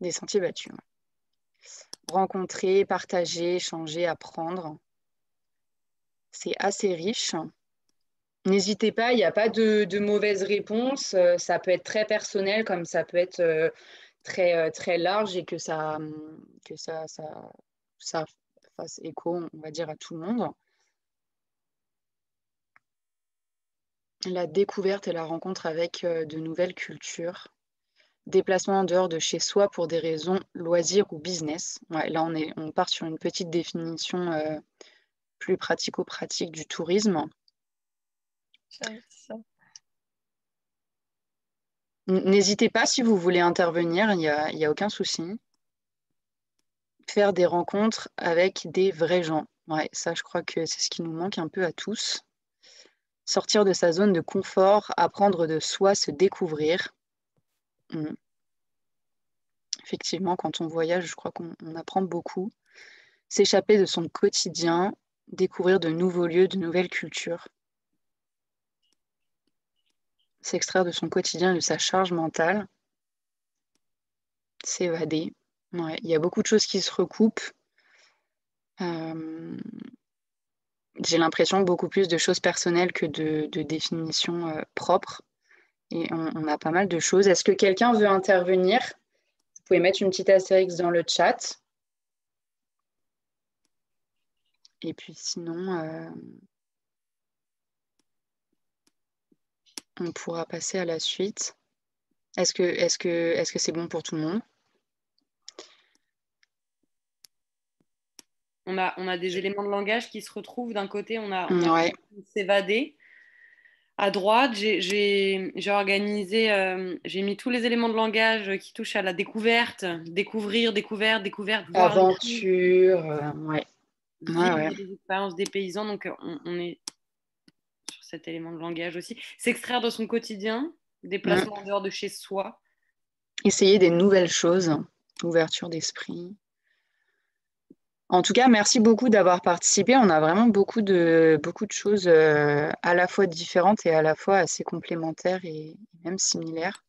Des sentiers battus. Ouais. Rencontrer, partager, échanger, apprendre. C'est assez riche. N'hésitez pas, il n'y a pas de mauvaise réponse. Ça peut être très personnel comme ça peut être très large et que ça fasse écho, on va dire, à tout le monde. La découverte et la rencontre avec de nouvelles cultures. Déplacement en dehors de chez soi pour des raisons loisirs ou business. Ouais, là, on part sur une petite définition plus pratico-pratique du tourisme. C'est ça. N'hésitez pas si vous voulez intervenir, il y a aucun souci. Faire des rencontres avec des vrais gens. Ouais, ça, je crois que c'est ce qui nous manque un peu à tous. Sortir de sa zone de confort, apprendre de soi, se découvrir. Mm. Effectivement, quand on voyage, je crois qu'on apprend beaucoup. S'échapper de son quotidien, découvrir de nouveaux lieux, de nouvelles cultures. S'extraire de son quotidien et de sa charge mentale. S'évader. Ouais, il y a beaucoup de choses qui se recoupent. J'ai l'impression que beaucoup plus de choses personnelles que de définitions propres. Et on a pas mal de choses. Est-ce que quelqu'un veut intervenir? Vous pouvez mettre une petite astérix dans le chat. Et puis sinon, on pourra passer à la suite. Est-ce que c'est bon pour tout le monde? On a des éléments de langage qui se retrouvent. D'un côté, on a Ouais. s'évader. À droite, j'ai organisé, j'ai mis tous les éléments de langage qui touchent à la découverte, découvrir, découverte, découverte, voir les choses, Aventure. Ouais. Ouais, ouais. vivre des expériences des paysans. Donc, on est sur cet élément de langage aussi. S'extraire de son quotidien, Mm. déplacement en dehors de chez soi. Essayer des nouvelles choses. Ouverture d'esprit. En tout cas, merci beaucoup d'avoir participé. On a vraiment beaucoup de choses à la fois différentes et à la fois assez complémentaires et même similaires.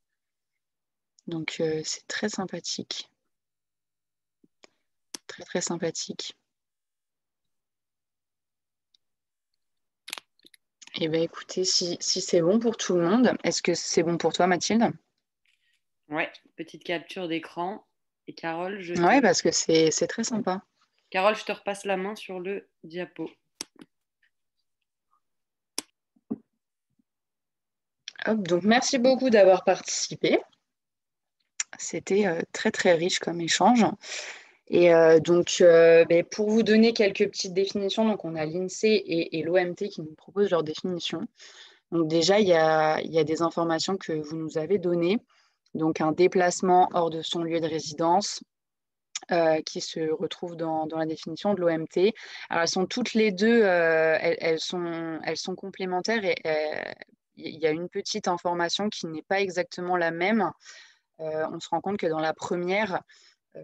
Donc, c'est très sympathique. Très, très sympathique. Eh bien, écoutez, si c'est bon pour tout le monde, est-ce que c'est bon pour toi, Mathilde? Ouais, petite capture d'écran. Et Carole, Ouais, parce que c'est très sympa. Carole, je te repasse la main sur le diapo. Hop, donc, merci beaucoup d'avoir participé. C'était très, très riche comme échange. Et donc, ben, pour vous donner quelques petites définitions, donc on a l'INSEE et l'OMT qui nous proposent leurs définitions. Donc déjà, il y a des informations que vous nous avez données. Donc un déplacement hors de son lieu de résidence qui se retrouve dans la définition de l'OMT. Alors elles sont toutes les deux, elles sont complémentaires et il y a une petite information qui n'est pas exactement la même. On se rend compte que dans la première, euh,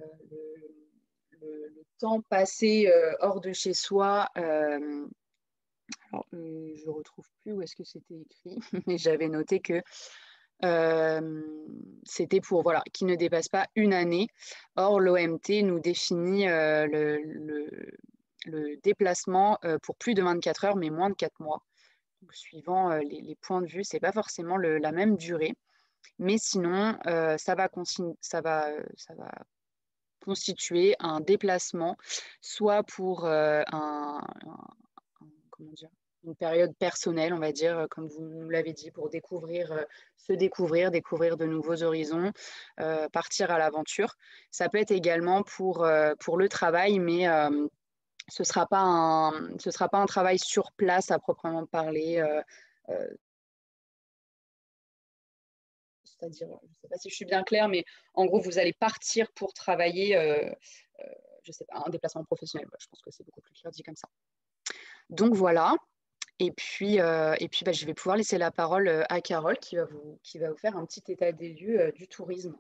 le temps passé hors de chez soi, alors, je ne retrouve plus où est-ce que c'était écrit, mais j'avais noté que c'était pour voilà, qui ne dépasse pas une année. Or, l'OMT nous définit le déplacement pour plus de 24 heures, mais moins de 4 mois. Donc, suivant les points de vue, ce n'est pas forcément la même durée. Mais sinon, ça va constituer un déplacement, soit pour comment dire, une période personnelle, on va dire, comme vous nous l'avez dit, pour se découvrir de nouveaux horizons, partir à l'aventure. Ça peut être également pour le travail, mais ce sera pas un travail sur place à proprement parler. Euh, C'est-à-dire, je ne sais pas si je suis bien claire, mais en gros, vous allez partir pour travailler, je ne sais pas, un déplacement professionnel. Je pense que c'est beaucoup plus clair dit comme ça. Donc voilà. Et puis bah, je vais pouvoir laisser la parole à Carole qui va vous faire un petit état des lieux du tourisme.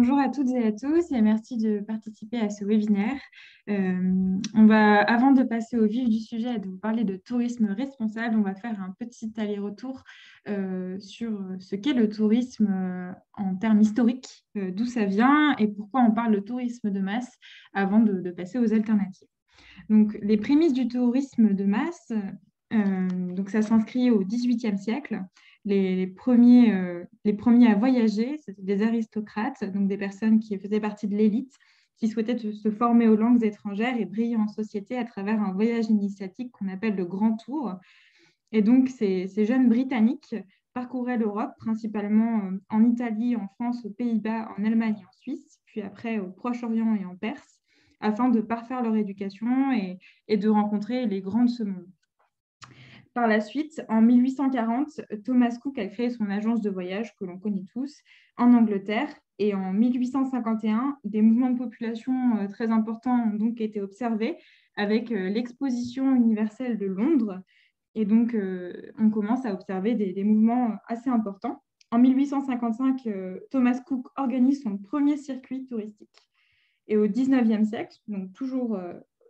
Bonjour à toutes et à tous et merci de participer à ce webinaire. Avant de passer au vif du sujet et de vous parler de tourisme responsable, on va faire un petit aller-retour sur ce qu'est le tourisme en termes historiques, d'où ça vient et pourquoi on parle de tourisme de masse avant de passer aux alternatives. Donc, les prémices du tourisme de masse, donc ça s'inscrit au XVIIIe siècle. Les premiers à voyager, c'était des aristocrates, donc des personnes qui faisaient partie de l'élite, qui souhaitaient se former aux langues étrangères et briller en société à travers un voyage initiatique qu'on appelle le Grand Tour. Et donc, ces jeunes Britanniques parcouraient l'Europe, principalement en Italie, en France, aux Pays-Bas, en Allemagne et en Suisse, puis après au Proche-Orient et en Perse, afin de parfaire leur éducation et de rencontrer les grands de ce monde. Par la suite, en 1840, Thomas Cook a créé son agence de voyage, que l'on connaît tous, en Angleterre. Et en 1851, des mouvements de population très importants ont donc été observés avec l'exposition universelle de Londres. Et donc, on commence à observer des mouvements assez importants. En 1855, Thomas Cook organise son premier circuit touristique. Et au 19e siècle, donc toujours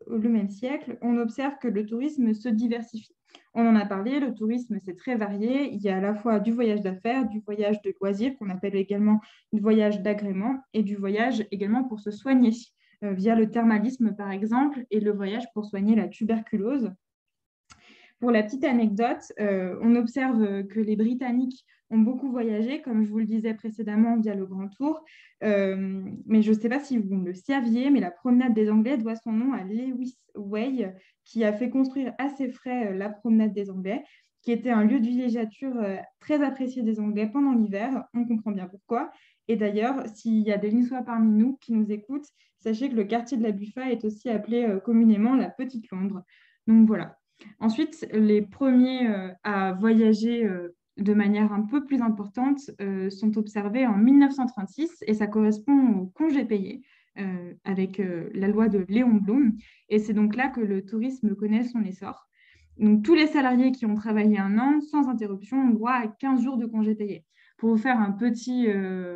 le même siècle, on observe que le tourisme se diversifie. On en a parlé, le tourisme, c'est très varié. Il y a à la fois du voyage d'affaires, du voyage de loisirs, qu'on appelle également du voyage d'agrément, et du voyage également pour se soigner, via le thermalisme par exemple, et le voyage pour soigner la tuberculose. Pour la petite anecdote, on observe que les Britanniques ont beaucoup voyagé, comme je vous le disais précédemment, via le Grand Tour. Mais je ne sais pas si vous le saviez, mais la promenade des Anglais doit son nom à Lewis Way, qui a fait construire à ses frais la promenade des Anglais, qui était un lieu de villégiature très apprécié des Anglais pendant l'hiver. On comprend bien pourquoi. Et d'ailleurs, s'il y a des Niçois parmi nous qui nous écoutent, sachez que le quartier de la Buffa est aussi appelé communément la Petite Londres. Donc voilà. Ensuite, les premiers à voyager de manière un peu plus importante sont observés en 1936 et ça correspond au congé payé avec la loi de Léon Blum. Et c'est donc là que le tourisme connaît son essor. Donc, tous les salariés qui ont travaillé un an sans interruption ont droit à 15 jours de congé payé. Pour vous faire un petit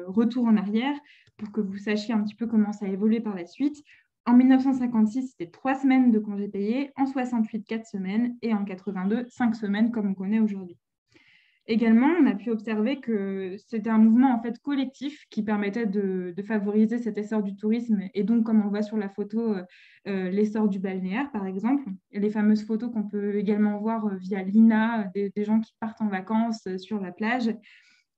retour en arrière, pour que vous sachiez un petit peu comment ça a évolué par la suite, en 1956, c'était 3 semaines de congés payés, en 68, 4 semaines, et en 82, 5 semaines, comme on connaît aujourd'hui. Également, on a pu observer que c'était un mouvement en fait collectif qui permettait de favoriser cet essor du tourisme et donc, comme on voit sur la photo, l'essor du balnéaire, par exemple. Et les fameuses photos qu'on peut également voir via l'INA, des gens qui partent en vacances sur la plage.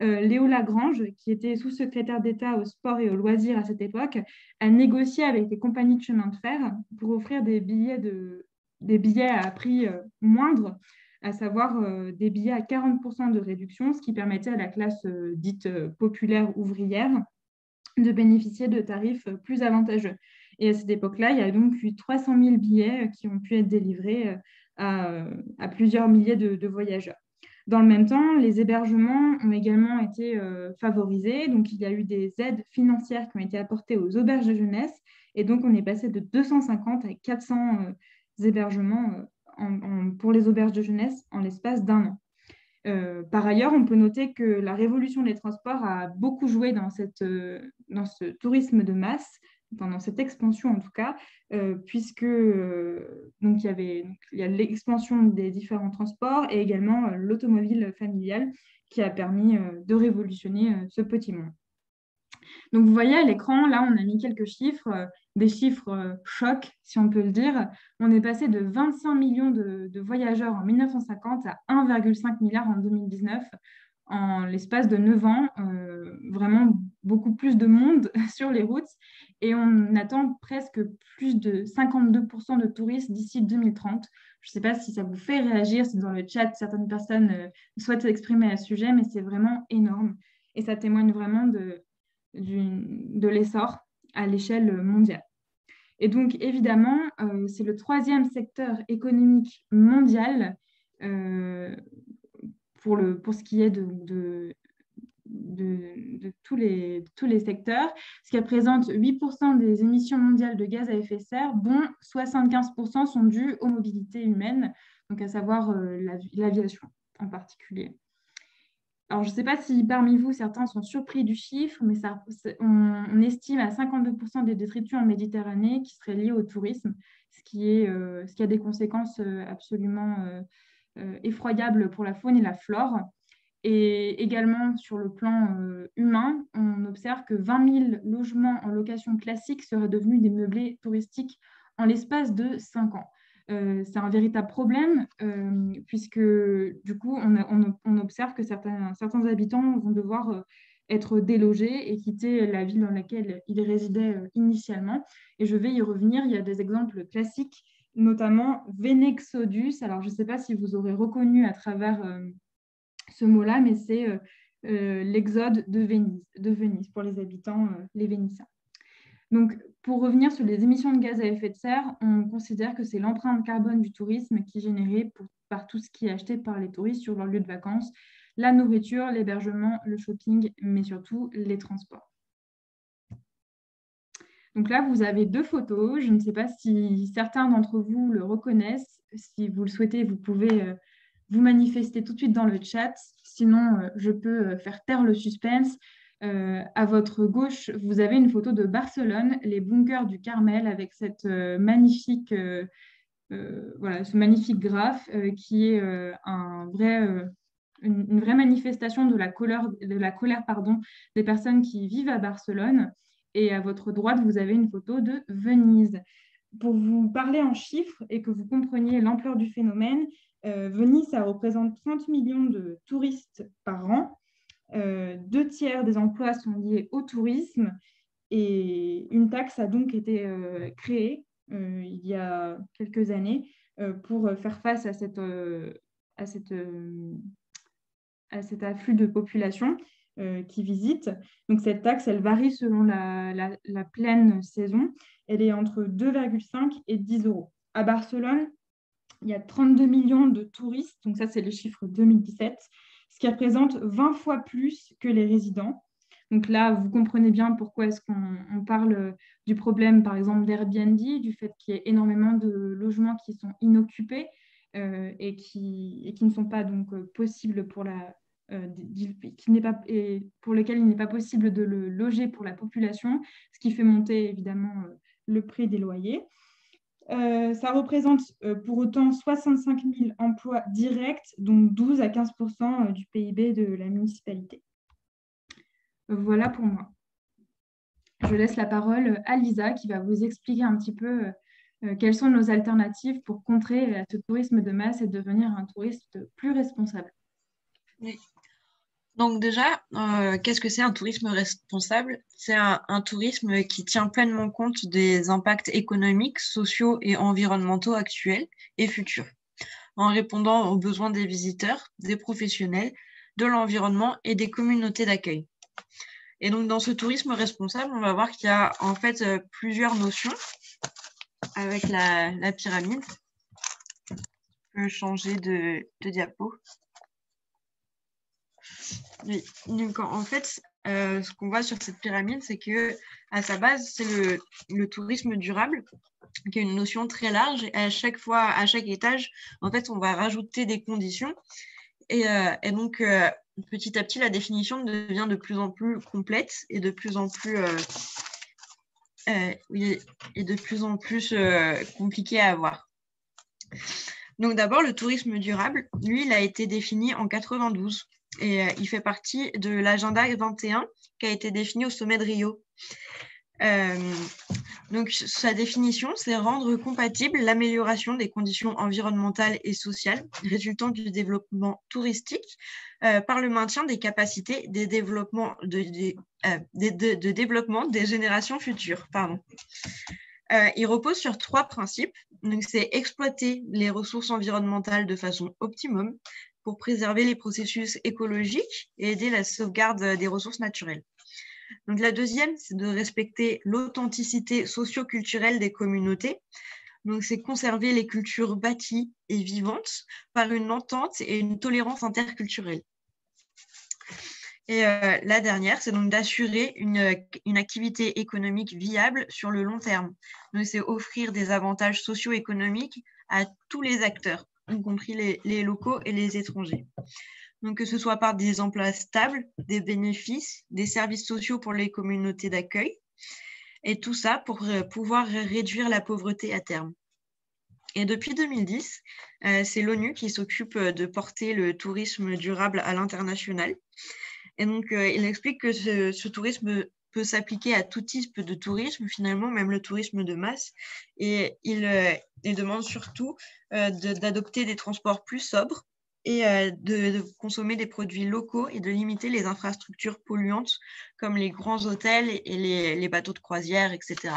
Léo Lagrange, qui était sous-secrétaire d'État au sport et aux loisirs à cette époque, a négocié avec les compagnies de chemin de fer pour offrir des billets à prix moindre, à savoir des billets à 40% de réduction, ce qui permettait à la classe dite populaire ouvrière de bénéficier de tarifs plus avantageux. Et à cette époque-là, il y a donc eu 300 000 billets qui ont pu être délivrés à plusieurs milliers de voyageurs. Dans le même temps, les hébergements ont également été favorisés. Donc, il y a eu des aides financières qui ont été apportées aux auberges de jeunesse. Et donc, on est passé de 250 à 400 hébergements pour les auberges de jeunesse en l'espace d'un an. Par ailleurs, on peut noter que la révolution des transports a beaucoup joué dans ce tourisme de masse, enfin, dans cette expansion en tout cas, puisque donc il y a l'expansion des différents transports et également l'automobile familiale qui a permis de révolutionner ce petit monde. Donc, vous voyez à l'écran, là, on a mis quelques chiffres, des chiffres chocs, si on peut le dire. On est passé de 25 millions de voyageurs en 1950 à 1,5 milliard en 2019, en l'espace de 9 ans. Vraiment beaucoup plus de monde sur les routes. Et on attend presque plus de 52% de touristes d'ici 2030. Je ne sais pas si ça vous fait réagir, si dans le chat, certaines personnes souhaitent s'exprimer à ce sujet, mais c'est vraiment énorme. Et ça témoigne vraiment de l'essor à l'échelle mondiale. Et donc, évidemment, c'est le troisième secteur économique mondial pour ce qui est de tous les secteurs, ce qui représente 8% des émissions mondiales de gaz à effet de serre, dont 75% sont dues aux mobilités humaines, donc à savoir l'aviation en particulier. Alors, je ne sais pas si parmi vous, certains sont surpris du chiffre, mais on estime à 52% des détritus en Méditerranée qui seraient liés au tourisme, ce qui a des conséquences absolument effroyables pour la faune et la flore. Et également, sur le plan humain, on observe que 20 000 logements en location classique seraient devenus des meublés touristiques en l'espace de 5 ans. C'est un véritable problème puisque du coup, on observe que certains habitants vont devoir être délogés et quitter la ville dans laquelle ils résidaient initialement. Et je vais y revenir. Il y a des exemples classiques, notamment Vénexodus. Alors, je ne sais pas si vous aurez reconnu à travers ce mot-là, mais c'est l'exode de Venise pour les habitants, les Vénitiens. Donc, pour revenir sur les émissions de gaz à effet de serre, on considère que c'est l'empreinte carbone du tourisme qui est générée par tout ce qui est acheté par les touristes sur leur lieu de vacances, la nourriture, l'hébergement, le shopping, mais surtout les transports. Donc là, vous avez 2 photos. Je ne sais pas si certains d'entre vous le reconnaissent. Si vous le souhaitez, vous pouvez vous manifester tout de suite dans le chat. Sinon, je peux faire taire le suspense. À votre gauche, vous avez une photo de Barcelone, les bunkers du Carmel, avec cette ce magnifique graphe qui est une vraie manifestation de la colère des personnes qui vivent à Barcelone. Et à votre droite, vous avez une photo de Venise. Pour vous parler en chiffres et que vous compreniez l'ampleur du phénomène, Venise, ça représente 30 millions de touristes par an. 2 tiers des emplois sont liés au tourisme et une taxe a donc été créée il y a quelques années pour faire face à cet afflux de population qui visite. Donc cette taxe, elle varie selon la pleine saison. Elle est entre 2,5 et 10 euros. À Barcelone, il y a 32 millions de touristes, donc ça c'est les chiffres 2017, ce qui représente 20 fois plus que les résidents. Donc là, vous comprenez bien pourquoi est-ce qu'on parle du problème, par exemple, d'Airbnb, du fait qu'il y ait énormément de logements qui sont inoccupés et qui ne sont pas donc possibles pour pour lesquels il n'est pas possible de le loger pour la population, ce qui fait monter évidemment le prix des loyers. Ça représente pour autant 65 000 emplois directs, donc 12 à 15% du PIB de la municipalité. Voilà pour moi. Je laisse la parole à Lisa qui va vous expliquer un petit peu quelles sont nos alternatives pour contrer ce tourisme de masse et devenir un touriste plus responsable. Oui. Donc déjà, qu'est-ce que c'est un tourisme responsable? C'est un tourisme qui tient pleinement compte des impacts économiques, sociaux et environnementaux actuels et futurs, en répondant aux besoins des visiteurs, des professionnels, de l'environnement et des communautés d'accueil. Et donc, dans ce tourisme responsable, on va voir qu'il y a en fait plusieurs notions avec la pyramide. Je peux changer de diapo. Oui. Donc, en fait, ce qu'on voit sur cette pyramide, c'est que à sa base, c'est le tourisme durable, qui est une notion très large. Et à chaque étage, en fait, on va rajouter des conditions. Et donc, petit à petit, la définition devient de plus en plus complète et de plus en plus, compliquée à avoir. Donc, d'abord, le tourisme durable, lui, il a été défini en 92 et il fait partie de l'agenda 21 qui a été défini au sommet de Rio. Donc, sa définition, c'est rendre compatible l'amélioration des conditions environnementales et sociales résultant du développement touristique par le maintien des capacités de développement des générations futures. Il repose sur 3 principes. Donc, c'est exploiter les ressources environnementales de façon optimum pour préserver les processus écologiques et aider la sauvegarde des ressources naturelles. Donc, la deuxième, c'est de respecter l'authenticité socio-culturelle des communautés. Donc, c'est conserver les cultures bâties et vivantes par une entente et une tolérance interculturelle. Et la dernière, c'est donc d'assurer une activité économique viable sur le long terme. Donc, c'est offrir des avantages socio-économiques à tous les acteurs, y compris les locaux et les étrangers. Donc, que ce soit par des emplois stables, des bénéfices, des services sociaux pour les communautés d'accueil, et tout ça pour pouvoir réduire la pauvreté à terme. Et depuis 2010, c'est l'ONU qui s'occupe de porter le tourisme durable à l'international. Et donc, il explique que ce tourisme peut s'appliquer à tout type de tourisme, finalement, même le tourisme de masse. Et il demande surtout d'adopter des transports plus sobres et de consommer des produits locaux et de limiter les infrastructures polluantes comme les grands hôtels et les bateaux de croisière, etc.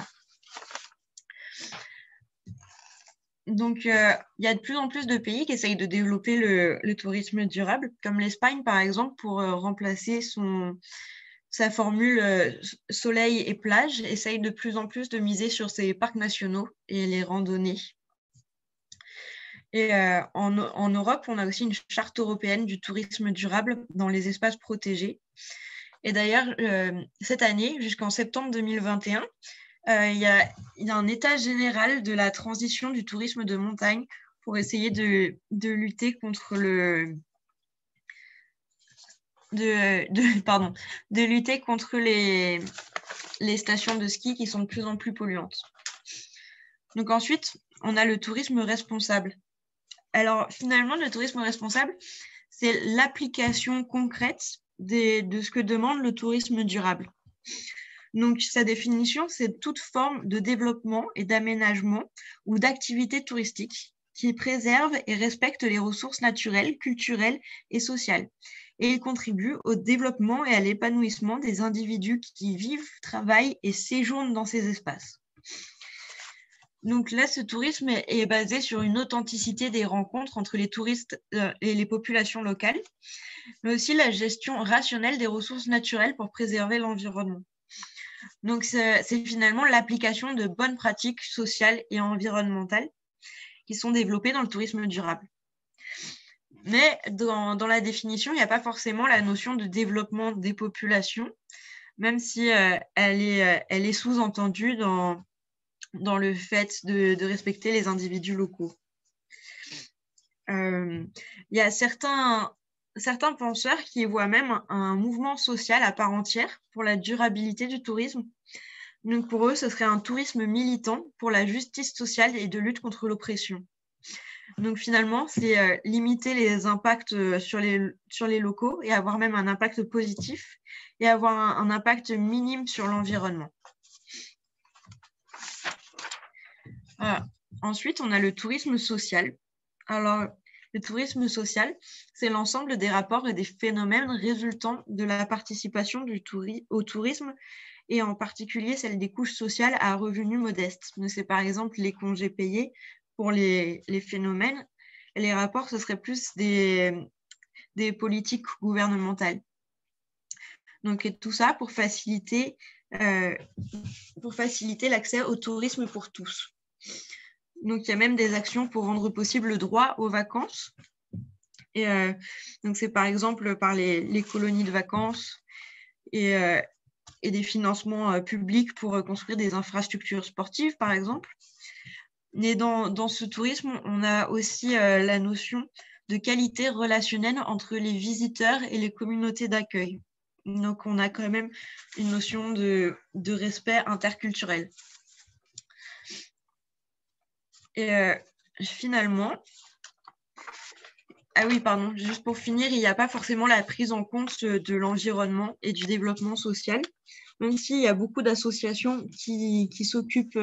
Donc, il y a de plus en plus de pays qui essayent de développer le tourisme durable, comme l'Espagne, par exemple, pour remplacer sa formule soleil et plage, essaye de plus en plus de miser sur ses parcs nationaux et les randonnées. Et en Europe, on a aussi une charte européenne du tourisme durable dans les espaces protégés. Et d'ailleurs, cette année, jusqu'en septembre 2021, il y a un état général de la transition du tourisme de montagne pour essayer de lutter contre de lutter contre les stations de ski qui sont de plus en plus polluantes. Donc ensuite, on a le tourisme responsable. Alors finalement, le tourisme responsable, c'est l'application concrète de ce que demande le tourisme durable. Donc, sa définition, c'est toute forme de développement et d'aménagement ou d'activité touristique qui préserve et respecte les ressources naturelles, culturelles et sociales. Et il contribue au développement et à l'épanouissement des individus qui vivent, travaillent et séjournent dans ces espaces. Donc là, ce tourisme est basé sur une authenticité des rencontres entre les touristes et les populations locales, mais aussi la gestion rationnelle des ressources naturelles pour préserver l'environnement. Donc, c'est finalement l'application de bonnes pratiques sociales et environnementales qui sont développées dans le tourisme durable. Mais dans la définition, il n'y a pas forcément la notion de développement des populations, même si elle est sous-entendue dans le fait de respecter les individus locaux. Il y a certains penseurs qui voient même un mouvement social à part entière pour la durabilité du tourisme. Donc pour eux, ce serait un tourisme militant pour la justice sociale et de lutte contre l'oppression. Donc finalement, c'est limiter les impacts sur les locaux et avoir même un impact positif et avoir un impact minime sur l'environnement. Ensuite, on a le tourisme social. Alors, le tourisme social, c'est l'ensemble des rapports et des phénomènes résultant de la participation au tourisme et en particulier celle des couches sociales à revenus modestes. C'est par exemple les congés payés pour les phénomènes. Et les rapports, ce serait plus des politiques gouvernementales. Donc, et tout ça pour faciliter l'accès au tourisme pour tous. Donc, il y a même des actions pour rendre possible le droit aux vacances. Et donc, c'est par exemple par les colonies de vacances et des financements publics pour construire des infrastructures sportives, par exemple. Mais dans ce tourisme, on a aussi la notion de qualité relationnelle entre les visiteurs et les communautés d'accueil. Donc, on a quand même une notion de respect interculturel. Et finalement, juste pour finir, il n'y a pas forcément la prise en compte de l'environnement et du développement social, même s'il y a beaucoup d'associations qui s'occupent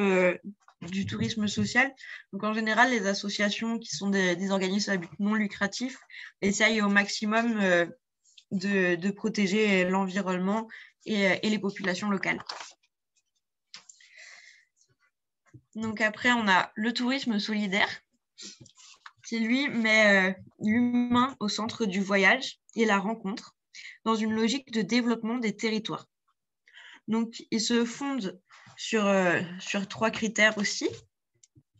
du tourisme social. Donc en général, les associations qui sont des organismes à but non lucratif essayent au maximum de protéger l'environnement et les populations locales. Donc après, on a le tourisme solidaire, qui lui met l'humain au centre du voyage et la rencontre, dans une logique de développement des territoires. Donc, il se fonde sur 3 critères aussi.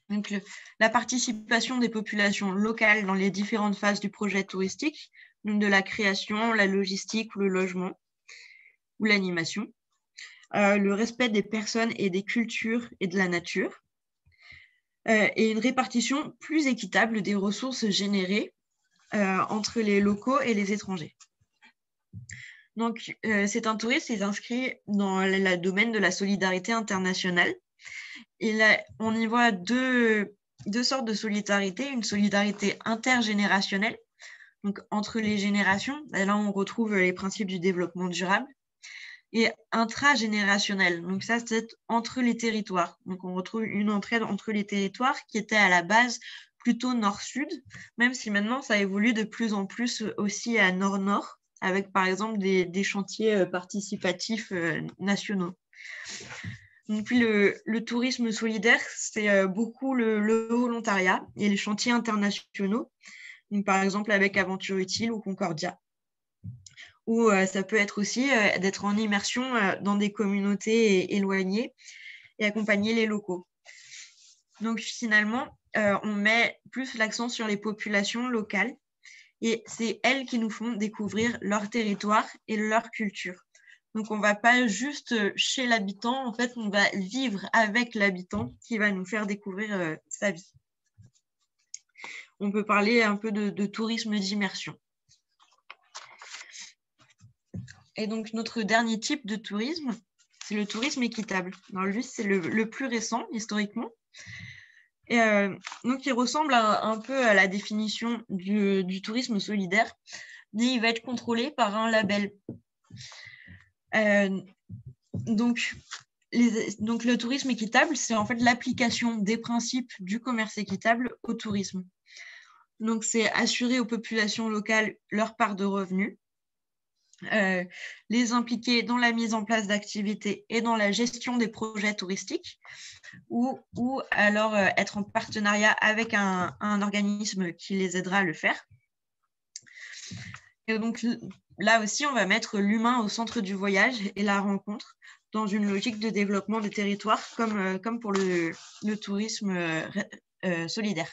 Donc, la participation des populations locales dans les différentes phases du projet touristique, donc de la création, la logistique, le logement ou l'animation. Le respect des personnes et des cultures et de la nature. Et une répartition plus équitable des ressources générées entre les locaux et les étrangers. Donc, c'est un tourisme qui s'inscrit dans le domaine de la solidarité internationale. Et là, on y voit deux sortes de solidarité. Une solidarité intergénérationnelle, donc entre les générations. Et là, on retrouve les principes du développement durable. Et intragénérationnelle, donc ça, c'est entre les territoires. Donc, on retrouve une entraide entre les territoires qui était à la base plutôt nord-sud, même si maintenant, ça évolue de plus en plus aussi à nord-nord, avec par exemple des chantiers participatifs nationaux. Donc, puis le tourisme solidaire, c'est beaucoup le volontariat et les chantiers internationaux, donc, par exemple avec Aventure Utile ou Concordia. Ou ça peut être aussi d'être en immersion dans des communautés éloignées et accompagner les locaux. Donc finalement, on met plus l'accent sur les populations locales et c'est elles qui nous font découvrir leur territoire et leur culture. Donc on ne va pas juste chez l'habitant, en fait on va vivre avec l'habitant qui va nous faire découvrir sa vie. On peut parler un peu de tourisme d'immersion. Et donc, notre dernier type de tourisme, c'est le tourisme équitable. Alors, lui, c'est le plus récent, historiquement. Et, donc, il ressemble un peu à la définition du tourisme solidaire, mais il va être contrôlé par un label. Donc, le tourisme équitable, c'est en fait l'application des principes du commerce équitable au tourisme. Donc, c'est assurer aux populations locales leur part de revenus, les impliquer dans la mise en place d'activités et dans la gestion des projets touristiques ou alors être en partenariat avec un organisme qui les aidera à le faire. Et donc là aussi, on va mettre l'humain au centre du voyage et la rencontre dans une logique de développement des territoires comme pour le tourisme solidaire.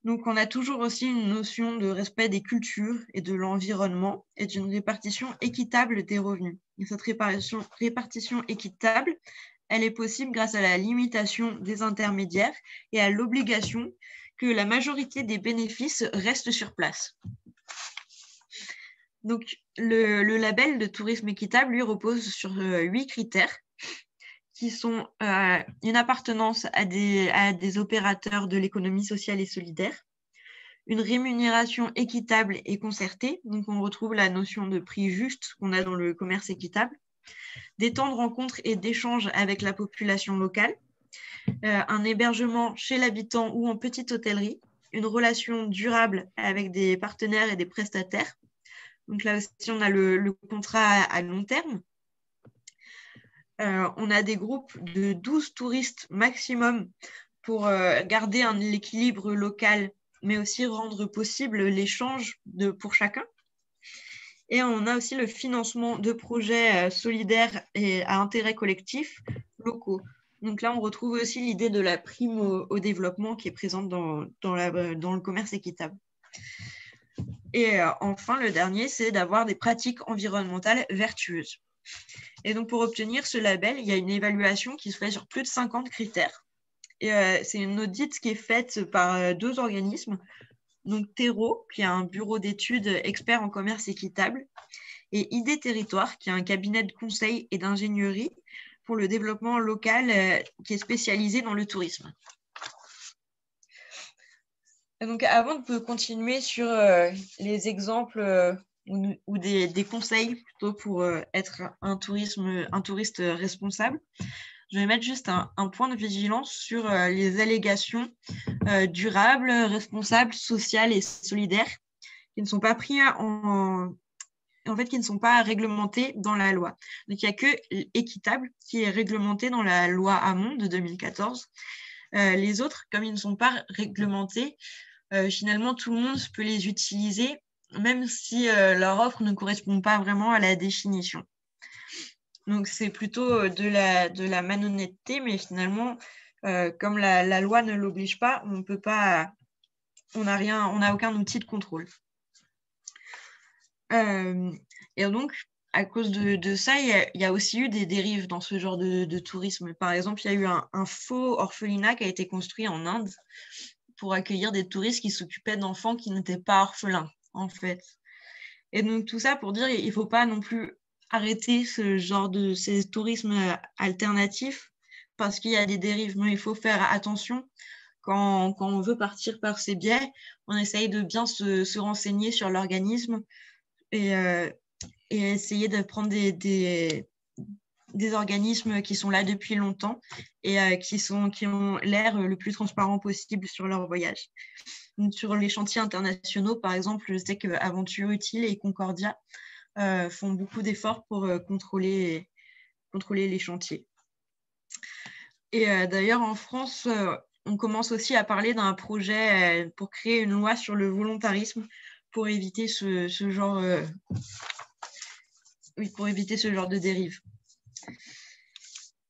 Donc, on a toujours aussi une notion de respect des cultures et de l'environnement et d'une répartition équitable des revenus. Et cette répartition équitable, elle est possible grâce à la limitation des intermédiaires et à l'obligation que la majorité des bénéfices restent sur place. Donc, le label de tourisme équitable, lui, repose sur 8 critères qui sont une appartenance à des opérateurs de l'économie sociale et solidaire, une rémunération équitable et concertée, donc on retrouve la notion de prix juste qu'on a dans le commerce équitable, des temps de rencontre et d'échange avec la population locale, un hébergement chez l'habitant ou en petite hôtellerie, une relation durable avec des partenaires et des prestataires. Donc là aussi, on a le contrat à long terme. On a des groupes de 12 touristes maximum pour garder l'équilibre local, mais aussi rendre possible l'échange pour chacun. Et on a aussi le financement de projets solidaires et à intérêt collectif locaux. Donc là, on retrouve aussi l'idée de la prime au développement qui est présente dans le commerce équitable. Et enfin, le dernier, c'est d'avoir des pratiques environnementales vertueuses. Et donc, pour obtenir ce label, il y a une évaluation qui se fait sur plus de 50 critères. Et c'est une audit qui est faite par 2 organismes. Donc, Terreau, qui est un bureau d'études expert en commerce équitable, et ID Territoire, qui est un cabinet de conseil et d'ingénierie pour le développement local qui est spécialisé dans le tourisme. Et donc, avant de continuer sur les exemples ou des conseils plutôt pour être un touriste responsable, je vais mettre juste un point de vigilance sur les allégations durables, responsables, sociales et solidaires qui ne sont pas pris qui ne sont pas réglementées dans la loi. Donc, il n'y a que équitable qui est réglementé dans la loi Hamon de 2014. Les autres, comme ils ne sont pas réglementés, finalement, tout le monde peut les utiliser, même si leur offre ne correspond pas vraiment à la définition. Donc, c'est plutôt de la malhonnêteté, mais finalement, comme la loi ne l'oblige pas, on n'a aucun outil de contrôle. Et donc, à cause de ça, il y a aussi eu des dérives dans ce genre de tourisme. Par exemple, il y a eu un faux orphelinat qui a été construit en Inde pour accueillir des touristes qui s'occupaient d'enfants qui n'étaient pas orphelins, en fait. Et donc, tout ça pour dire qu'il ne faut pas non plus arrêter ces tourismes alternatifs parce qu'il y a des dérives. Mais il faut faire attention quand on veut partir par ces biais. On essaye de bien se renseigner sur l'organisme et essayer de prendre des organismes qui sont là depuis longtemps et qui ont l'air le plus transparent possible sur leur voyage. Donc, sur les chantiers internationaux, par exemple, je sais qu'Aventure Utile et Concordia font beaucoup d'efforts pour contrôler les chantiers. Et d'ailleurs, en France, on commence aussi à parler d'un projet pour créer une loi sur le volontarisme pour éviter ce genre de dérive.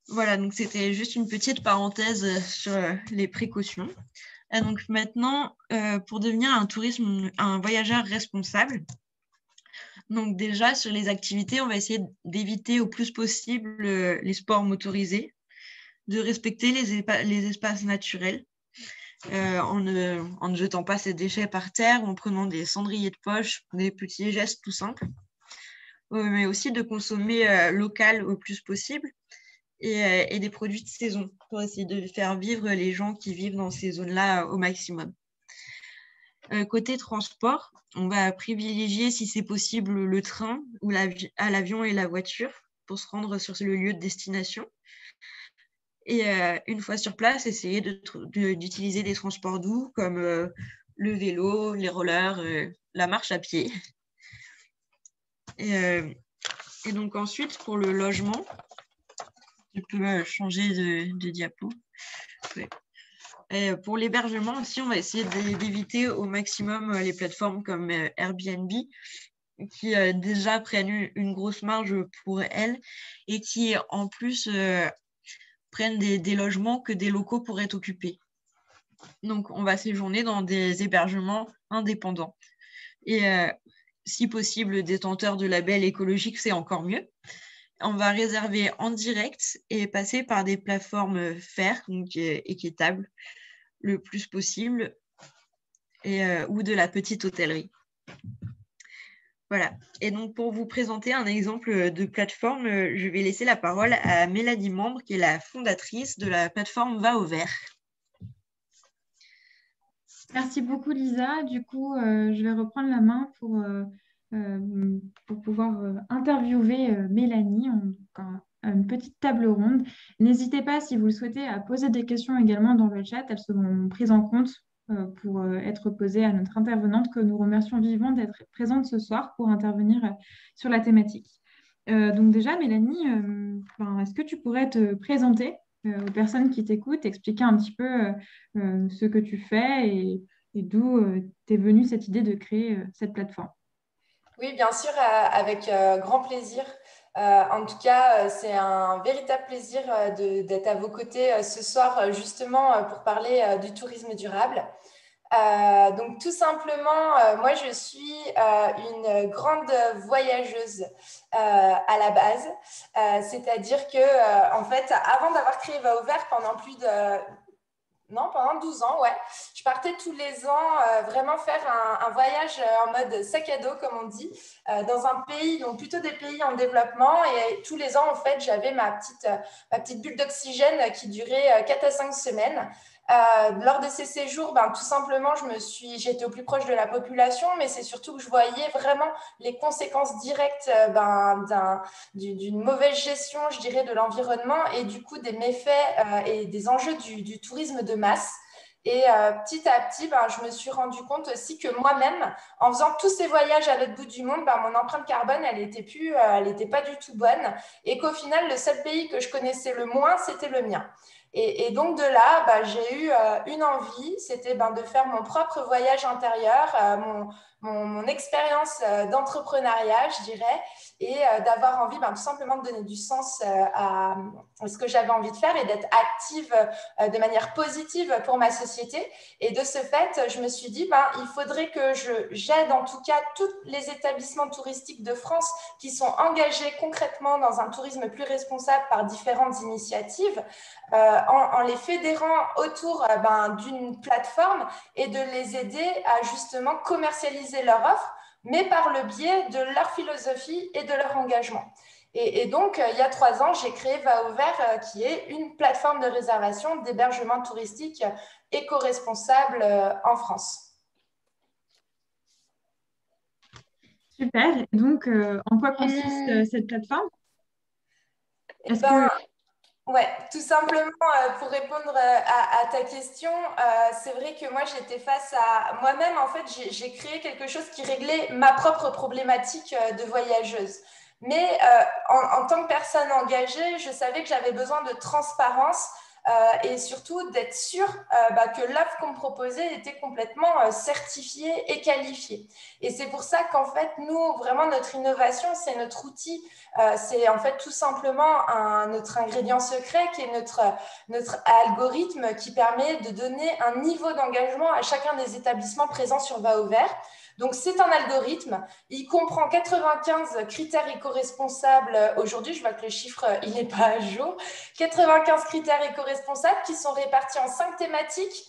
Voilà, donc c'était juste une petite parenthèse sur les précautions. Et donc maintenant, pour devenir un voyageur responsable, donc déjà sur les activités, on va essayer d'éviter au plus possible les sports motorisés, de respecter les espaces naturels, en ne jetant pas ses déchets par terre, en prenant des cendriers de poche, des petits gestes tout simples, mais aussi de consommer local au plus possible et des produits de saison pour essayer de faire vivre les gens qui vivent dans ces zones-là au maximum. Côté transport, on va privilégier, si c'est possible, le train ou l'avion et la voiture pour se rendre sur le lieu de destination. Et une fois sur place, essayer d'utiliser des transports doux comme le vélo, les rollers, la marche à pied. Et donc ensuite, pour le logement, tu peux changer de diapo. Ouais. Et pour l'hébergement aussi, on va essayer d'éviter au maximum les plateformes comme Airbnb, qui déjà prennent une grosse marge pour elles et qui en plus prennent des logements que des locaux pourraient occuper. Donc, on va séjourner dans des hébergements indépendants. Et si possible, détenteur de labels écologiques, c'est encore mieux. On va réserver en direct et passer par des plateformes fair, donc équitables, le plus possible, ou de la petite hôtellerie. Voilà. Et donc, pour vous présenter un exemple de plateforme, je vais laisser la parole à Mélanie Membre, qui est la fondatrice de la plateforme Va au Vert. Merci beaucoup, Lisa. Du coup, je vais reprendre la main pour pouvoir interviewer Mélanie. Une petite table ronde. N'hésitez pas, si vous le souhaitez, à poser des questions également dans le chat. Elles seront prises en compte pour être posées à notre intervenante, que nous remercions vivement d'être présente ce soir pour intervenir sur la thématique. Donc déjà, Mélanie, est-ce que tu pourrais te présenter aux personnes qui t'écoutent, expliquer un petit peu ce que tu fais et d'où t'es venue cette idée de créer cette plateforme? Oui, bien sûr, avec grand plaisir. En tout cas, c'est un véritable plaisir d'être à vos côtés ce soir, justement, pour parler du tourisme durable. Donc, tout simplement, moi, je suis une grande voyageuse à la base. C'est-à-dire que, en fait, avant d'avoir créé Va au Vert, pendant pendant 12 ans, ouais. Je partais tous les ans vraiment faire un voyage en mode sac à dos, comme on dit, dans un pays, donc plutôt des pays en développement. Et tous les ans, en fait, j'avais ma petite bulle d'oxygène qui durait 4 à 5 semaines. Lors de ces séjours, tout simplement, j'étais au plus proche de la population, mais c'est surtout que je voyais vraiment les conséquences directes d'une mauvaise gestion, je dirais, de l'environnement et du coup des méfaits et des enjeux du tourisme de masse. Et petit à petit, je me suis rendu compte aussi que moi-même, en faisant tous ces voyages à l'autre bout du monde, mon empreinte carbone, elle était pas du tout bonne. Et qu'au final, le seul pays que je connaissais le moins, c'était le mien. Et donc de là, j'ai eu une envie, c'était de faire mon propre voyage intérieur, mon expérience d'entrepreneuriat, je dirais, et d'avoir envie tout simplement de donner du sens à ce que j'avais envie de faire et d'être active de manière positive pour ma société. Et de ce fait, je me suis dit, il faudrait que j'aide en tout cas tous les établissements touristiques de France qui sont engagés concrètement dans un tourisme plus responsable par différentes initiatives en les fédérant autour d'une plateforme et de les aider à justement commercialiser leur offre, mais par le biais de leur philosophie et de leur engagement. Et donc, il y a 3 ans, j'ai créé Va au Vert, qui est une plateforme de réservation d'hébergement touristique éco-responsable en France. Super. Et donc, en quoi consiste cette plateforme? Ouais, tout simplement pour répondre à ta question, c'est vrai que moi j'étais face à moi-même, en fait, j'ai créé quelque chose qui réglait ma propre problématique de voyageuse. Mais en tant que personne engagée, je savais que j'avais besoin de transparence et surtout d'être sûre que l'offre qu'on me proposait était complètement certifiée et qualifiée. Et c'est pour ça qu'en fait, nous, vraiment, notre innovation, c'est notre outil. C'est en fait tout simplement notre ingrédient secret qui est notre algorithme qui permet de donner un niveau d'engagement à chacun des établissements présents sur Va au Vert. Donc, c'est un algorithme. Il comprend 95 critères éco-responsables. Aujourd'hui, je vois que le chiffre, il n'est pas à jour. 95 critères éco-responsables qui sont répartis en 5 thématiques.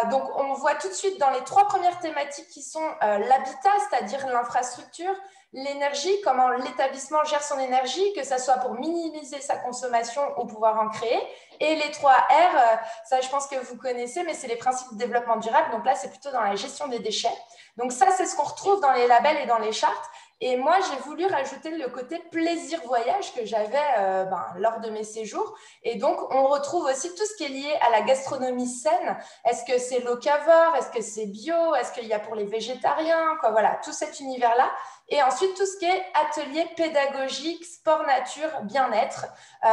Donc, on voit tout de suite dans les 3 premières thématiques qui sont l'habitat, c'est-à-dire l'infrastructure, l'énergie, comment l'établissement gère son énergie, que ce soit pour minimiser sa consommation ou pouvoir en créer. Et les 3 R, ça je pense que vous connaissez, mais c'est les principes de développement durable. Donc là, c'est plutôt dans la gestion des déchets. Donc ça, c'est ce qu'on retrouve dans les labels et dans les chartes. Et moi, j'ai voulu rajouter le côté plaisir voyage que j'avais lors de mes séjours. Et donc, on retrouve aussi tout ce qui est lié à la gastronomie saine. Est-ce que c'est locavore? Est-ce que c'est bio? Est-ce qu'il y a pour les végétariens? Voilà, tout cet univers-là. Et ensuite, tout ce qui est atelier pédagogique, sport, nature, bien-être.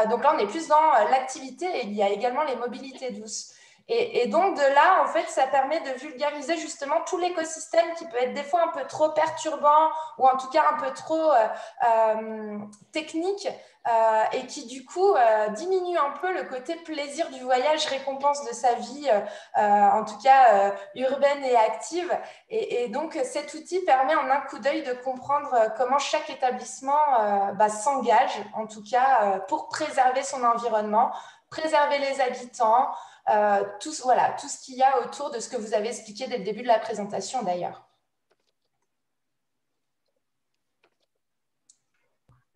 Donc là, on est plus dans l'activité et il y a également les mobilités douces. Et donc, de là, en fait, ça permet de vulgariser justement tout l'écosystème qui peut être des fois un peu trop perturbant ou en tout cas un peu trop technique et qui, du coup, diminue un peu le côté plaisir du voyage, récompense de sa vie, en tout cas urbaine et active. Et donc, cet outil permet en un coup d'œil de comprendre comment chaque établissement s'engage, en tout cas, pour préserver son environnement, préserver les habitants, tout ce qu'il y a autour de ce que vous avez expliqué dès le début de la présentation d'ailleurs.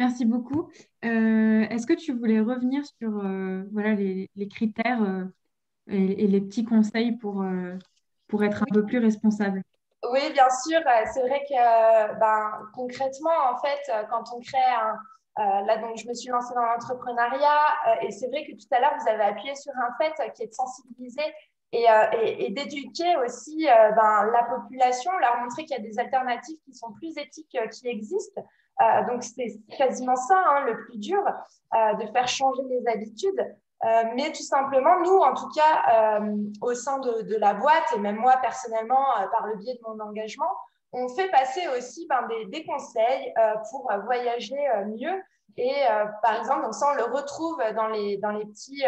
Merci beaucoup. Est-ce que tu voulais revenir sur les critères et les petits conseils pour être un peu plus responsable? Oui, bien sûr. C'est vrai que concrètement, en fait, quand on crée là, donc, je me suis lancée dans l'entrepreneuriat et c'est vrai que tout à l'heure, vous avez appuyé sur un fait qui est de sensibiliser et d'éduquer aussi la population, leur montrer qu'il y a des alternatives qui sont plus éthiques qui existent. Donc, c'est quasiment ça, hein, le plus dur, de faire changer les habitudes. Mais tout simplement, nous, en tout cas, au sein de la boîte, et même moi personnellement, par le biais de mon engagement, on fait passer aussi des conseils pour voyager mieux. Et par exemple, donc ça, on le retrouve dans les petits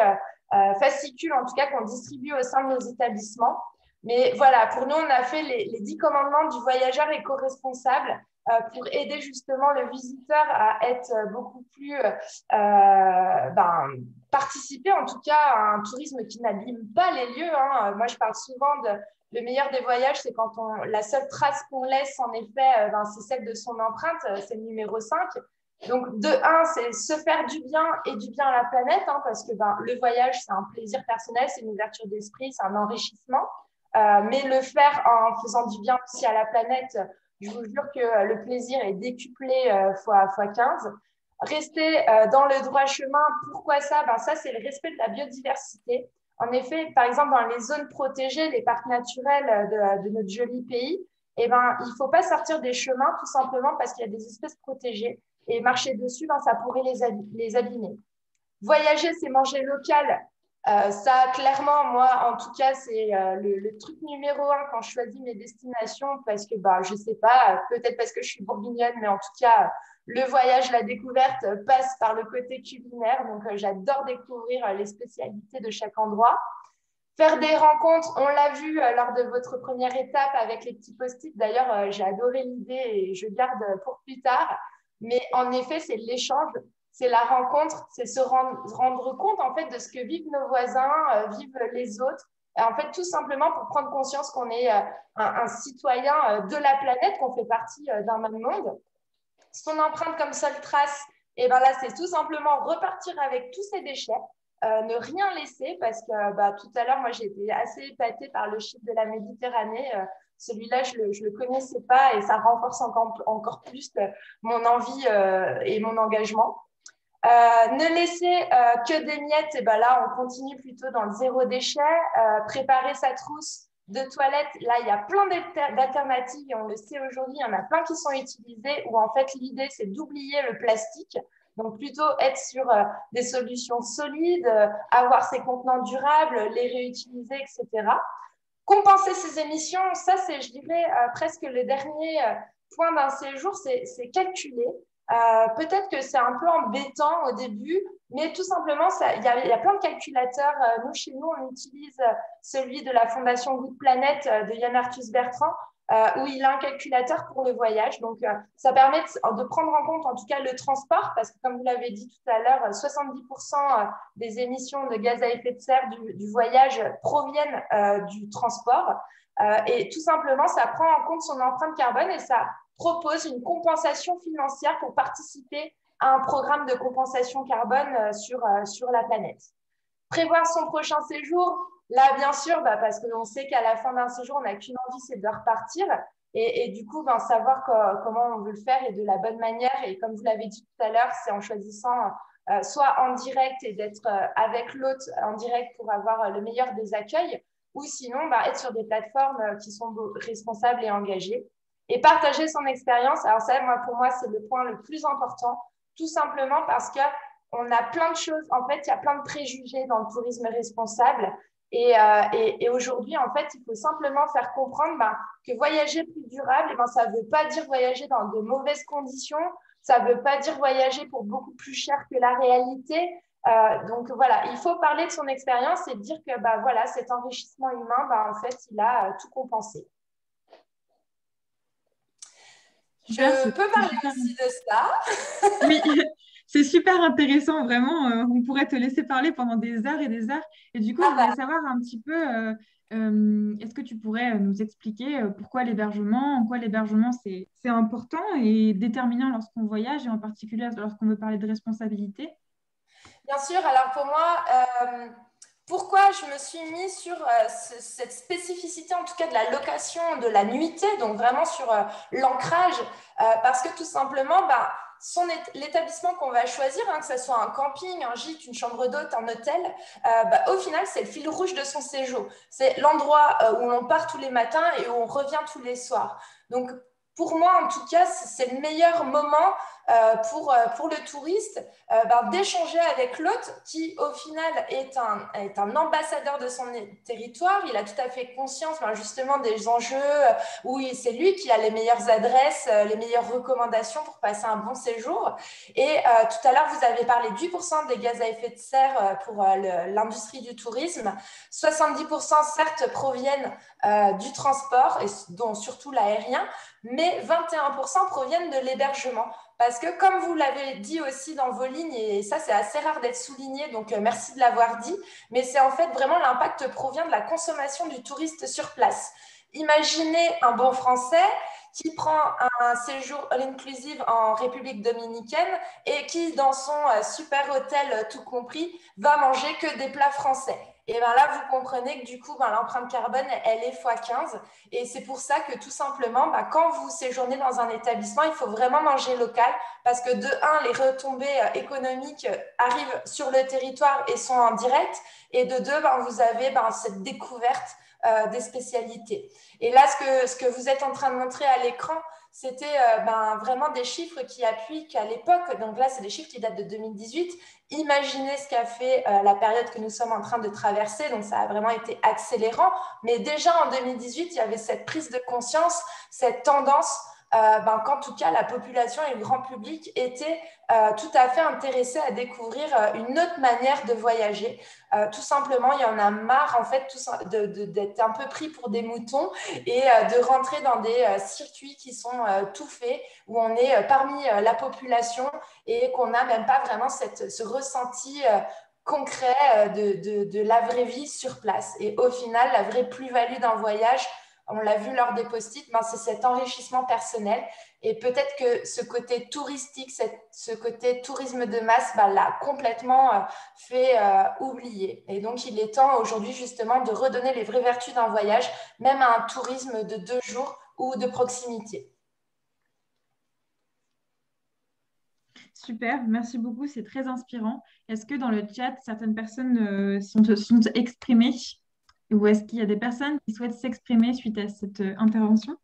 fascicules, en tout cas, qu'on distribue au sein de nos établissements. Mais voilà, pour nous, on a fait les 10 commandements du voyageur éco-responsable pour aider justement le visiteur à être beaucoup plus participer en tout cas à un tourisme qui n'abîme pas les lieux. Hein. Moi, je parle souvent le meilleur des voyages, c'est quand la seule trace qu'on laisse, en effet, c'est celle de son empreinte, c'est le numéro 5. Donc, de 1, c'est se faire du bien et du bien à la planète, hein, parce que le voyage, c'est un plaisir personnel, c'est une ouverture d'esprit, c'est un enrichissement. Mais le faire en faisant du bien aussi à la planète, je vous jure que le plaisir est décuplé fois 15. Rester dans le droit chemin, pourquoi ça? Ça, c'est le respect de la biodiversité. En effet, par exemple, dans les zones protégées, les parcs naturels de notre joli pays, il ne faut pas sortir des chemins tout simplement parce qu'il y a des espèces protégées et marcher dessus, ça pourrait les abîmer. Voyager, c'est manger local. Ça, clairement, moi, en tout cas, c'est le truc numéro 1 quand je choisis mes destinations parce que, je ne sais pas, peut-être parce que je suis bourguignonne, mais en tout cas, le voyage, la découverte passe par le côté culinaire. Donc, j'adore découvrir les spécialités de chaque endroit. Faire des rencontres, on l'a vu lors de votre première étape avec les petits post-it. D'ailleurs, j'ai adoré l'idée et je garde pour plus tard. Mais en effet, c'est l'échange. c'est la rencontre, c'est se rendre compte en fait de ce que vivent nos voisins, vivent les autres. Et en fait, tout simplement pour prendre conscience qu'on est un citoyen de la planète, qu'on fait partie d'un même monde. Son empreinte comme seule trace, et ben là, c'est tout simplement repartir avec tous ces déchets, ne rien laisser, parce que tout à l'heure, moi, j'ai été assez épatée par le chiffre de la Méditerranée. Celui-là, je le connaissais pas et ça renforce encore plus mon envie et mon engagement. Ne laisser que des miettes, et ben là, on continue plutôt dans le zéro déchet. Préparer sa trousse de toilettes, là, il y a plein d'alternatives et on le sait aujourd'hui, il y en a plein qui sont utilisées où en fait, l'idée, c'est d'oublier le plastique. Donc, plutôt être sur des solutions solides, avoir ses contenants durables, les réutiliser, etc. Compenser ses émissions, ça, c'est, je dirais, presque le dernier point d'un séjour, c'est calculer. Peut-être que c'est un peu embêtant au début, mais tout simplement, il y a plein de calculateurs. Nous, chez nous, on utilise celui de la Fondation Good Planet de Yann Arthus Bertrand, où il a un calculateur pour le voyage. Donc, ça permet de prendre en compte en tout cas le transport, parce que comme vous l'avez dit tout à l'heure, 70% des émissions de gaz à effet de serre du voyage proviennent du transport. Et tout simplement, ça prend en compte son empreinte carbone et ça propose une compensation financière pour participer à un programme de compensation carbone sur la planète. Prévoir son prochain séjour, là, bien sûr, parce qu'on sait qu'à la fin d'un séjour, on n'a qu'une envie, c'est de repartir. Et du coup, savoir comment on veut le faire et de la bonne manière. Et comme vous l'avez dit tout à l'heure, c'est en choisissant soit en direct et d'être avec l'autre en direct pour avoir le meilleur des accueils, ou sinon être sur des plateformes qui sont responsables et engagées. Et partager son expérience. Alors ça, pour moi, c'est le point le plus important, tout simplement parce qu'on a plein de choses. En fait, il y a plein de préjugés dans le tourisme responsable. Et aujourd'hui, en fait, il faut simplement faire comprendre que voyager plus durable, ça ne veut pas dire voyager dans de mauvaises conditions, ça ne veut pas dire voyager pour beaucoup plus cher que la réalité. Donc voilà, il faut parler de son expérience et dire que voilà, cet enrichissement humain, en fait, il a tout compensé. Je peux parler aussi de ça. Oui, c'est super intéressant, vraiment. On pourrait te laisser parler pendant des heures et des heures. Et du coup, je voulais savoir un petit peu, est-ce que tu pourrais nous expliquer pourquoi l'hébergement, en quoi l'hébergement c'est important et déterminant lorsqu'on voyage et en particulier lorsqu'on veut parler de responsabilité? Bien sûr, alors pour moi, pourquoi je me suis mise sur cette spécificité, en tout cas de la location de la nuitée, donc vraiment sur l'ancrage, parce que tout simplement, l'établissement qu'on va choisir, que ce soit un camping, un gîte, une chambre d'hôte, un hôtel, au final, c'est le fil rouge de son séjour. C'est l'endroit où on part tous les matins et où on revient tous les soirs. Donc, pour moi, en tout cas, c'est le meilleur moment pour le touriste d'échanger avec l'autre qui, au final, est un ambassadeur de son territoire. Il a tout à fait conscience justement des enjeux où c'est lui qui a les meilleures adresses, les meilleures recommandations pour passer un bon séjour. Et tout à l'heure, vous avez parlé de 8% des gaz à effet de serre pour l'industrie du tourisme. 70% certes proviennent du transport, et dont surtout l'aérien, mais 21% proviennent de l'hébergement. Parce que comme vous l'avez dit aussi dans vos lignes, et ça c'est assez rare d'être souligné, donc merci de l'avoir dit, mais c'est en fait vraiment l'impact provient de la consommation du touriste sur place. Imaginez un bon Français qui prend un séjour all-inclusive en République dominicaine et qui, dans son super hôtel tout compris, va manger que des plats français. Et là, vous comprenez que du coup, l'empreinte carbone, elle est x15. Et c'est pour ça que tout simplement, quand vous séjournez dans un établissement, il faut vraiment manger local parce que de un, les retombées économiques arrivent sur le territoire et sont en direct. Et de deux, vous avez cette découverte des spécialités. Et là, ce que vous êtes en train de montrer à l'écran, c'était vraiment des chiffres qui appuient qu'à l'époque, donc là, c'est des chiffres qui datent de 2018, imaginez ce qu'a fait la période que nous sommes en train de traverser, donc ça a vraiment été accélérant, mais déjà en 2018, il y avait cette prise de conscience, cette tendance qu'en tout cas, la population et le grand public étaient tout à fait intéressés à découvrir une autre manière de voyager. Tout simplement, il y en a marre en fait d'être un peu pris pour des moutons et de rentrer dans des circuits qui sont tout faits, où on est parmi la population et qu'on n'a même pas vraiment ce ressenti concret de la vraie vie sur place. Et au final, la vraie plus-value d'un voyage, on l'a vu lors des post-it, c'est cet enrichissement personnel. Et peut-être que ce côté touristique, ce côté tourisme de masse, l'a complètement fait oublier. Et donc, il est temps aujourd'hui justement de redonner les vraies vertus d'un voyage, même à un tourisme de 2 jours ou de proximité. Super, merci beaucoup, c'est très inspirant. Est-ce que dans le chat, certaines personnes sont exprimées ou est-ce qu'il y a des personnes qui souhaitent s'exprimer suite à cette intervention?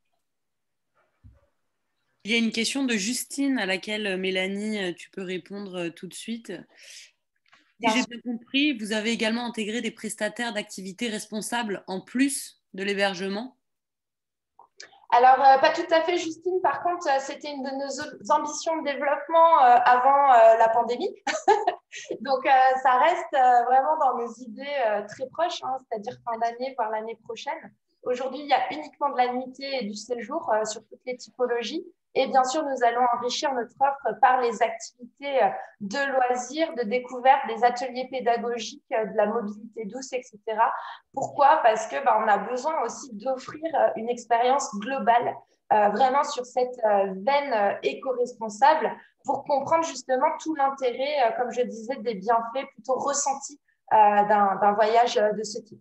Il y a une question de Justine à laquelle, Mélanie, tu peux répondre tout de suite. Si j'ai bien compris, vous avez également intégré des prestataires d'activités responsables en plus de l'hébergement? Alors, pas tout à fait, Justine. Par contre, c'était une de nos ambitions de développement avant la pandémie. Donc, ça reste vraiment dans nos idées très proches, c'est-à-dire fin d'année, voire l'année prochaine. Aujourd'hui, il y a uniquement de la nuitée et du séjour sur toutes les typologies. Et bien sûr, nous allons enrichir notre offre par les activités de loisirs, de découverte, des ateliers pédagogiques, de la mobilité douce, etc. Pourquoi? Parce que on a besoin aussi d'offrir une expérience globale, vraiment sur cette veine éco-responsable, pour comprendre justement tout l'intérêt, comme je disais, des bienfaits plutôt ressentis d'un voyage de ce type.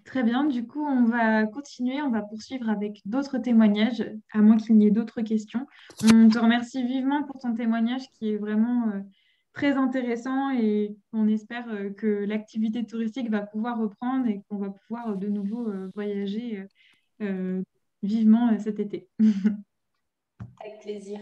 Très bien, du coup, on va continuer, on va poursuivre avec d'autres témoignages, à moins qu'il n'y ait d'autres questions. On te remercie vivement pour ton témoignage qui est vraiment très intéressant et on espère que l'activité touristique va pouvoir reprendre et qu'on va pouvoir de nouveau voyager vivement cet été. Avec plaisir.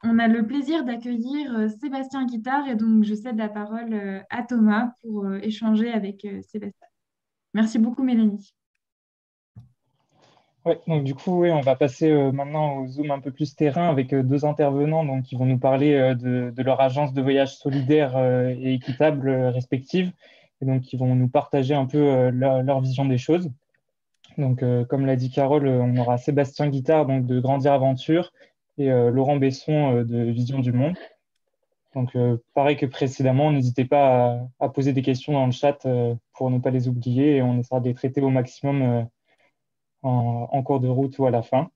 On a le plaisir d'accueillir Sébastien Guittard et donc je cède la parole à Thomas pour échanger avec Sébastien. Merci beaucoup, Mélanie. Ouais, donc du coup, on va passer maintenant au Zoom un peu plus terrain avec deux intervenants donc, qui vont nous parler de leur agence de voyage solidaire et équitable respective, et donc qui vont nous partager un peu leur vision des choses. Donc, comme l'a dit Carole, on aura Sébastien Guittard donc, de Grandir Aventure et Laurent Besson de Vision du Monde. Donc, pareil que précédemment, n'hésitez pas à poser des questions dans le chat pour ne pas les oublier et on essaiera de les traiter au maximum en cours de route ou à la fin.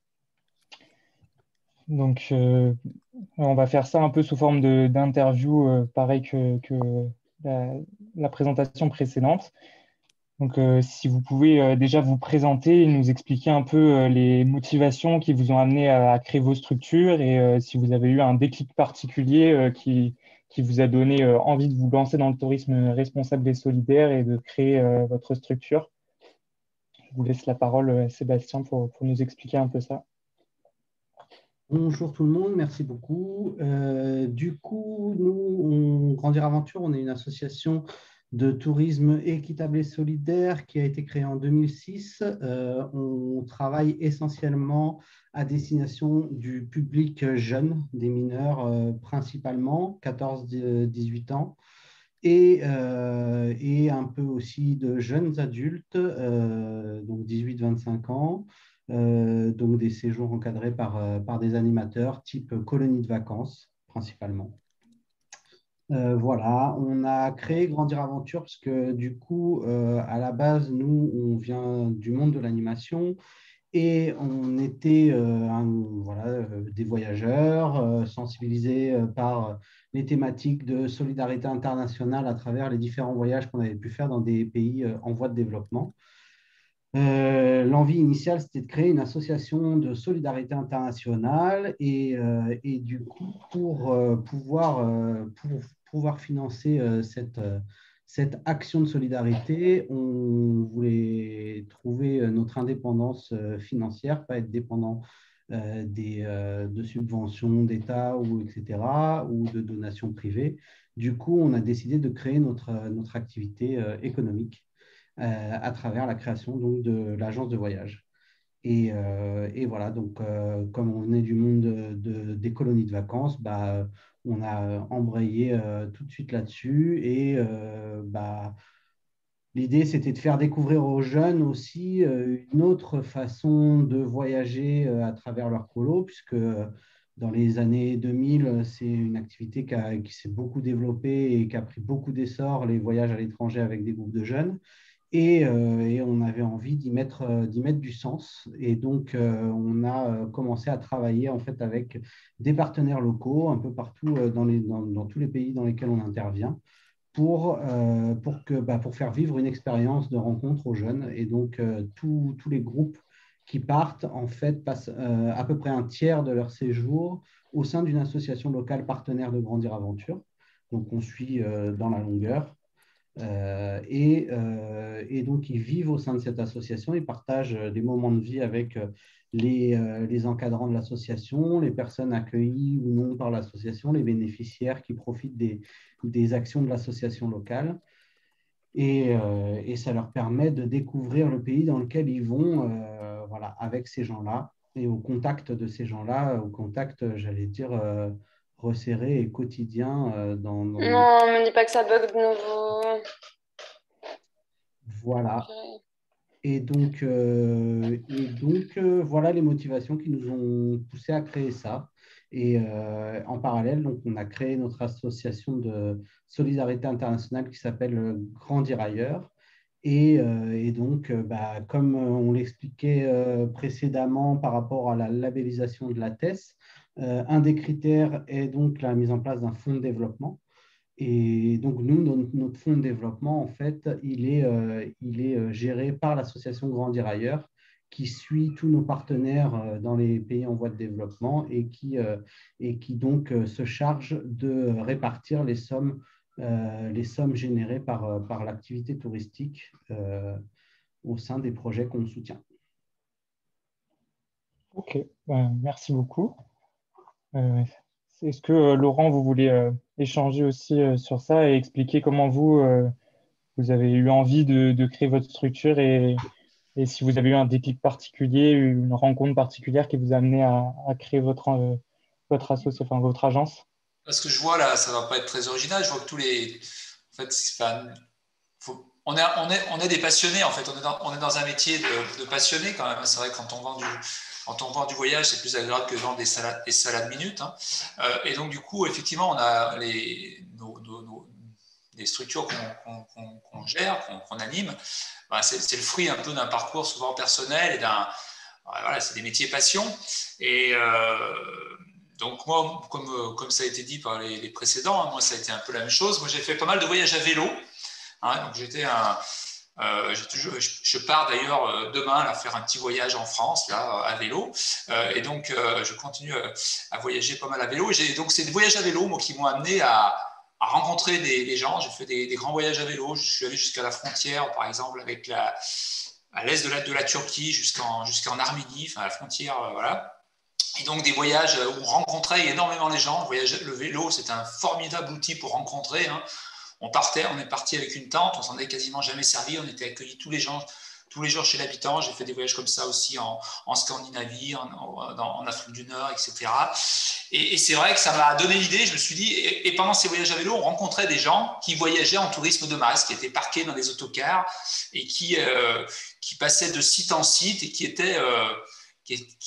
Donc, on va faire ça un peu sous forme d'interview, pareil que la présentation précédente. Donc, si vous pouvez déjà vous présenter et nous expliquer un peu les motivations qui vous ont amené à créer vos structures et si vous avez eu un déclic particulier qui vous a donné envie de vous lancer dans le tourisme responsable et solidaire et de créer votre structure. Je vous laisse la parole, Sébastien, pour nous expliquer un peu ça. Bonjour tout le monde, merci beaucoup. Du coup, nous, Grandir Aventure, on est une association de tourisme équitable et solidaire qui a été créée en 2006. On travaille essentiellement à destination du public jeune, des mineurs principalement, 14-18 ans. Et un peu aussi de jeunes adultes, donc 18-25 ans, donc des séjours encadrés par des animateurs type colonie de vacances principalement. Voilà, on a créé Grandir Aventure parce que du coup, à la base, nous, on vient du monde de l'animation et on était des voyageurs sensibilisés par les thématiques de solidarité internationale à travers les différents voyages qu'on avait pu faire dans des pays en voie de développement. L'envie initiale, c'était de créer une association de solidarité internationale et du coup, pour pouvoir financer cette action de solidarité, on voulait trouver notre indépendance financière, pas être dépendant de subventions d'État, etc., ou de donations privées. Du coup, on a décidé de créer notre activité économique à travers la création donc, de l'agence de voyage. Et voilà, donc comme on venait du monde des colonies de vacances, on a embrayé tout de suite là-dessus. Et l'idée, c'était de faire découvrir aux jeunes aussi une autre façon de voyager à travers leur colo, puisque dans les années 2000, c'est une activité qui s'est beaucoup développée et qui a pris beaucoup d'essor, les voyages à l'étranger avec des groupes de jeunes. Et on avait envie d'y mettre du sens. Et donc, on a commencé à travailler en fait avec des partenaires locaux un peu partout dans tous les pays dans lesquels on intervient pour faire vivre une expérience de rencontre aux jeunes. Et donc, tous les groupes qui partent, en fait, passent à peu près un tiers de leur séjour au sein d'une association locale partenaire de Grandir Aventure. Donc, on suit dans la longueur. Et donc, ils vivent au sein de cette association, ils partagent des moments de vie avec les encadrants de l'association, les personnes accueillies ou non par l'association, les bénéficiaires qui profitent des actions de l'association locale. Et ça leur permet de découvrir le pays dans lequel ils vont voilà, avec ces gens-là et au contact de ces gens-là, au contact, j'allais dire, resserré et quotidien. Non, me dis pas que ça bug de nouveau. Voilà. Et donc, voilà les motivations qui nous ont poussés à créer ça. Et en parallèle, donc, on a créé notre association de solidarité internationale qui s'appelle Grandir ailleurs. Et donc, comme on l'expliquait précédemment par rapport à la labellisation de la TES, un des critères est donc la mise en place d'un fonds de développement. Et donc, nous, notre fonds de développement, en fait, il est géré par l'association Grandir ailleurs, qui suit tous nos partenaires dans les pays en voie de développement et qui donc se charge de répartir les sommes générées par l'activité touristique au sein des projets qu'on soutient. Ok, merci beaucoup. Est-ce que, Laurent, vous voulez échanger aussi sur ça et expliquer comment vous avez eu envie de créer votre structure et si vous avez eu un déclic particulier, une rencontre particulière qui vous a amené à créer votre association, enfin, votre agence? Parce que je vois là, ça ne va pas être très original, je vois que tous les… En fait, on est des passionnés, en fait, on est dans un métier de passionnés quand même. C'est vrai que quand on vend du voyage, c'est plus agréable que de vendre des salades minutes. Hein. Et donc, du coup, effectivement, on a des structures qu'on gère, qu'on anime. Ben, c'est le fruit un peu d'un parcours souvent personnel et voilà, c'est des métiers passion. Et donc, moi, comme ça a été dit par les précédents, hein, moi, ça a été un peu la même chose. Moi, j'ai fait pas mal de voyages à vélo. Hein, donc, je pars d'ailleurs demain là, faire un petit voyage en France là, à vélo. Et donc, je continue à voyager pas mal à vélo. Donc, c'est des voyages à vélo moi, qui m'ont amené à rencontrer des gens. J'ai fait des grands voyages à vélo. Je suis allé jusqu'à la frontière, par exemple, à l'est de la Turquie, jusqu'en Arménie, enfin, à la frontière, voilà. Et donc, des voyages où on rencontrait énormément les gens. Le vélo, c'est un formidable outil pour rencontrer. Hein. On est parti avec une tente, on s'en est quasiment jamais servi, on était accueillis tous les jours chez l'habitant. J'ai fait des voyages comme ça aussi en Scandinavie, en Afrique du Nord, etc. Et c'est vrai que ça m'a donné l'idée, je me suis dit, et pendant ces voyages à vélo, on rencontrait des gens qui voyageaient en tourisme de masse, qui étaient parqués dans des autocars et qui passaient de site en site et qui étaient…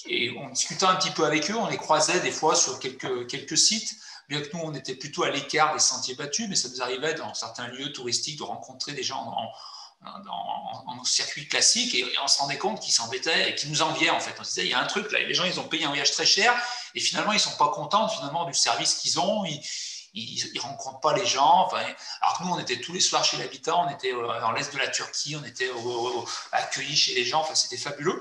et on discutait un petit peu avec eux, on les croisait des fois sur quelques sites. Bien que nous, on était plutôt à l'écart des sentiers battus, mais ça nous arrivait dans certains lieux touristiques de rencontrer des gens en circuit classique et on se rendait compte qu'ils s'embêtaient et qu'ils nous enviaient en fait. On se disait, il y a un truc là, les gens, ils ont payé un voyage très cher et finalement, ils ne sont pas contents finalement du service qu'ils ont. Ils ne rencontrent pas les gens. Enfin, alors que nous, on était tous les soirs chez l'habitant, on était dans l'est de la Turquie, on était accueillis chez les gens, enfin, c'était fabuleux.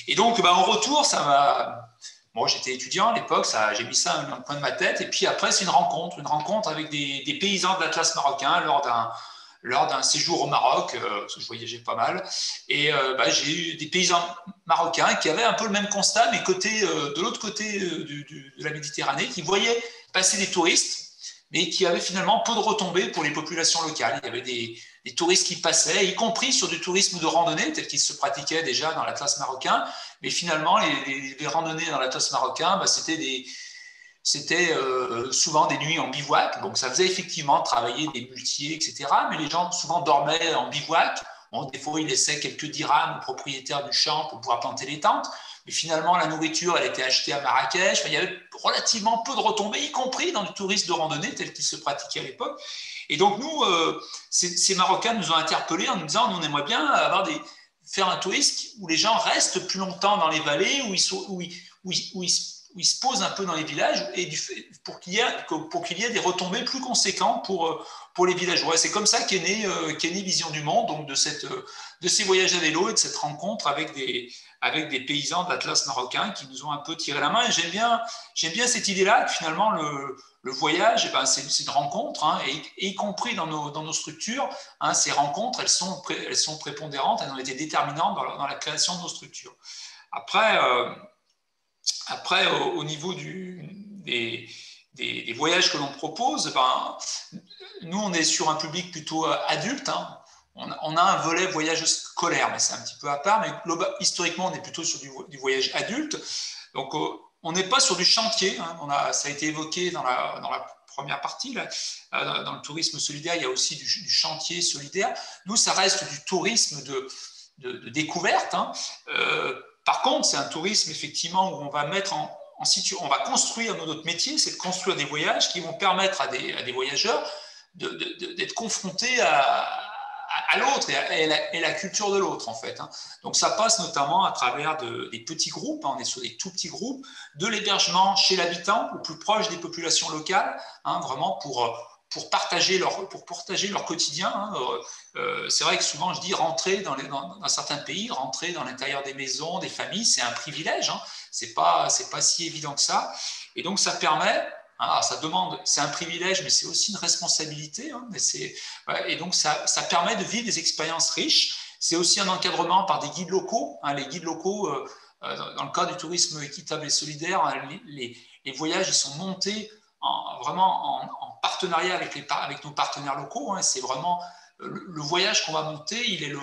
Et donc, en retour, ça m'a… Moi, j'étais étudiant à l'époque, j'ai mis ça dans le coin de ma tête. Et puis après, c'est une rencontre avec des paysans de l'Atlas marocain lors lors d'un séjour au Maroc, parce que je voyageais pas mal. Et j'ai eu des paysans marocains qui avaient un peu le même constat, mais de l'autre côté de la Méditerranée, qui voyaient passer des touristes, mais qui avaient finalement peu de retombées pour les populations locales. Il y avait des touristes qui passaient, y compris sur du tourisme de randonnée, tel qu'il se pratiquait déjà dans l'Atlas marocain. Mais finalement, les randonnées dans l'Atlas marocain, c'était souvent des nuits en bivouac. Donc, ça faisait effectivement travailler des muletiers, etc. Mais les gens souvent dormaient en bivouac. Bon, des fois, ils laissaient quelques dirhams aux propriétaires du champ pour pouvoir planter les tentes. Mais finalement, la nourriture, elle était achetée à Marrakech. Enfin, il y avait relativement peu de retombées, y compris dans du tourisme de randonnée tel qu'il se pratiquait à l'époque. Et donc, nous, ces Marocains nous ont interpellés en nous disant, nous, on aimerait bien faire un tourisme où les gens restent plus longtemps dans les vallées, où ils se posent un peu dans les villages, et pour qu'il y ait des retombées plus conséquentes pour les villageois. C'est comme ça qu'est née Vision du Monde, donc de ces voyages à vélo et de cette rencontre avec des paysans de l'Atlas marocain qui nous ont un peu tiré la main. Et j'aime bien cette idée-là, que finalement, le voyage, c'est une rencontre, hein, et y compris dans nos structures, hein, ces rencontres, elles sont prépondérantes, elles ont été déterminantes dans la création de nos structures. Après, au niveau des voyages que l'on propose, nous, on est sur un public plutôt adulte, hein. On a un volet voyage scolaire, mais c'est un petit peu à part. Mais historiquement, on est plutôt sur du voyage adulte. Donc, on n'est pas sur du chantier, hein. Ça a été évoqué dans la première partie. Là. Dans le tourisme solidaire, il y a aussi du chantier solidaire. Nous, ça reste du tourisme de découverte, hein. Par contre, c'est un tourisme, effectivement, où on va mettre on va construire notre métier, c'est de construire des voyages qui vont permettre à des voyageurs d'être confrontés à l'autre et la culture de l'autre, en fait, hein. Donc, ça passe notamment à travers des petits groupes, hein, on est sur des tout petits groupes, de l'hébergement chez l'habitant, au plus proche des populations locales, hein, vraiment pour partager leur quotidien, hein. C'est vrai que souvent, je dis, rentrer dans certains pays, rentrer dans l'intérieur des maisons, des familles, c'est un privilège, hein. C'est pas si évident que ça. Et donc, ça permet... Alors, ça demande, c'est un privilège, mais c'est aussi une responsabilité, hein, et donc, ça permet de vivre des expériences riches. C'est aussi un encadrement par des guides locaux, hein. Les guides locaux, dans le cas du tourisme équitable et solidaire, hein, les voyages, ils sont montés vraiment en partenariat avec nos partenaires locaux, hein. C'est vraiment le voyage qu'on va monter, il est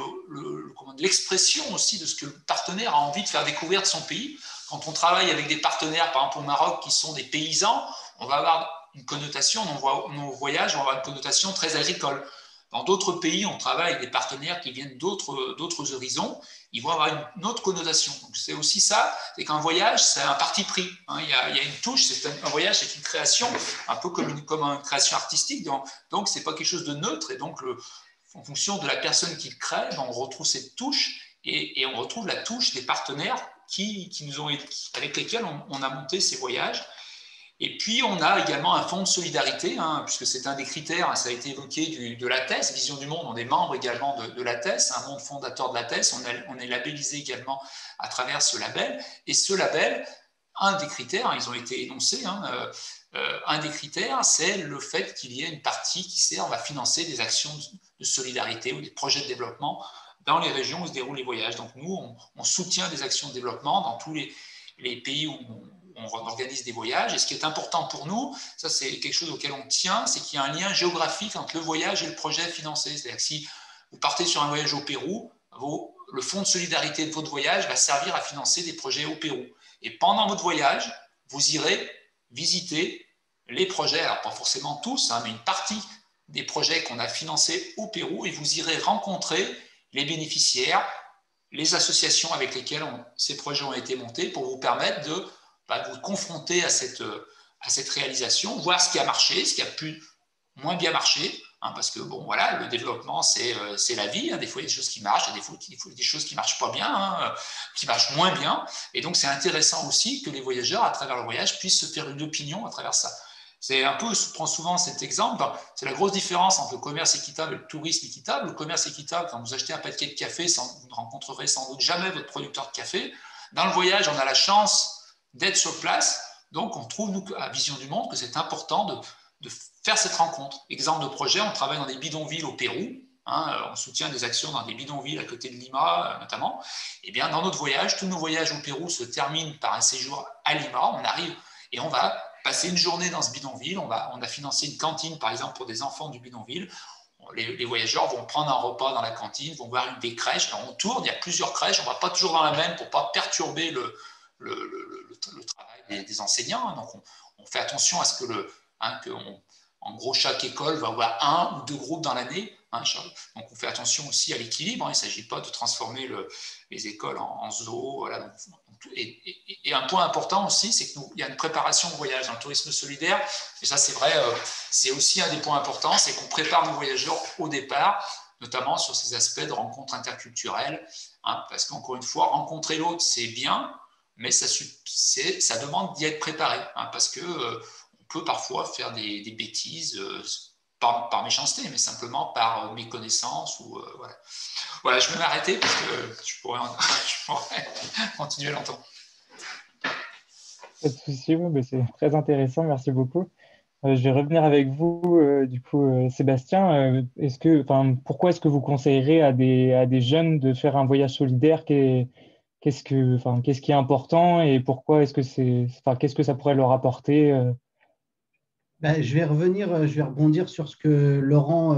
l'expression aussi de ce que le partenaire a envie de faire découvrir de son pays. Quand on travaille avec des partenaires, par exemple au Maroc, qui sont des paysans, on va avoir une connotation, nos voyages vont avoir une connotation très agricole. Dans d'autres pays, on travaille avec des partenaires qui viennent d'autres horizons, ils vont avoir une autre connotation. Donc, c'est aussi ça, c'est qu'un voyage, c'est un parti pris, hein. Il y a une touche, un voyage, c'est une création, un peu comme une création artistique, donc c'est pas quelque chose de neutre, et donc en fonction de la personne qui le crée, on retrouve cette touche, et on retrouve la touche des partenaires avec lesquels on a monté ces voyages. Et puis, on a également un fonds de solidarité, hein, puisque c'est un des critères, hein, ça a été évoqué, de l'ATES, Vision du Monde. On est membre également de l'ATES, un monde fondateur de l'ATES. On est labellisé également à travers ce label. Et ce label, un des critères, hein, ils ont été énoncés, hein, un des critères, c'est le fait qu'il y ait une partie qui on va financer des actions de solidarité ou des projets de développement dans les régions où se déroulent les voyages. Donc, nous, on soutient des actions de développement dans tous les pays où on organise des voyages. Et ce qui est important pour nous, ça c'est quelque chose auquel on tient, c'est qu'il y a un lien géographique entre le voyage et le projet financé. C'est-à-dire que si vous partez sur un voyage au Pérou, le fonds de solidarité de votre voyage va servir à financer des projets au Pérou. Et pendant votre voyage, vous irez visiter les projets, alors pas forcément tous, hein, mais une partie des projets qu'on a financés au Pérou, et vous irez rencontrer les bénéficiaires, les associations avec lesquelles ces projets ont été montés pour vous permettre de vous confronter à cette réalisation, voir ce qui a marché, ce qui a pu moins bien marcher, hein, parce que bon, voilà, le développement, c'est la vie, hein, des fois il y a des choses qui marchent, des fois des choses qui ne marchent pas bien, hein, qui marchent moins bien, et donc c'est intéressant aussi que les voyageurs, à travers le voyage, puissent se faire une opinion à travers ça. C'est un peu, je prends souvent cet exemple, c'est la grosse différence entre le commerce équitable et le tourisme équitable. Le commerce équitable, quand vous achetez un paquet de café, vous ne rencontrerez sans doute jamais votre producteur de café. Dans le voyage, on a la chance d'être sur place, donc on trouve, nous, à Vision du Monde, que c'est important de faire cette rencontre. Exemple de projet, on travaille dans des bidonvilles au Pérou, On soutient des actions dans des bidonvilles à côté de Lima, notamment. Eh bien, dans notre voyage, tous nos voyages au Pérou se terminent par un séjour à Lima. On arrive et on va passer une journée dans ce bidonville. On a financé une cantine, par exemple, pour des enfants du bidonville. Les voyageurs vont prendre un repas dans la cantine, vont voir une des crèches. Alors, on tourne, il y a plusieurs crèches. On ne va pas toujours dans la même pour ne pas perturber le travail des enseignants. Donc, on fait attention à ce que en gros, chaque école va avoir 1 ou 2 groupes dans l'année. Donc, on fait attention aussi à l'équilibre. Il ne s'agit pas de transformer les écoles en zoo. Voilà. Et un point important aussi, c'est qu'il y a une préparation au voyage dans le tourisme solidaire. Et ça, c'est vrai, c'est aussi un des points importants, c'est qu'on prépare nos voyageurs au départ, notamment sur ces aspects de rencontres interculturelles. Parce qu'encore une fois, rencontrer l'autre, c'est bien, mais ça demande d'y être préparé. Parce que on peut parfois faire des bêtises, par méchanceté, mais simplement par méconnaissance. Voilà, je vais m'arrêter parce que je pourrais continuer longtemps. Pas de souci, c'est très intéressant, merci beaucoup. Je vais revenir avec vous, du coup, Sébastien. Pourquoi est-ce que vous conseillerez à des jeunes de faire un voyage solidaire? Qu'est-ce qui est important et pourquoi qu'est-ce que ça pourrait leur apporter? Je vais rebondir sur ce que Laurent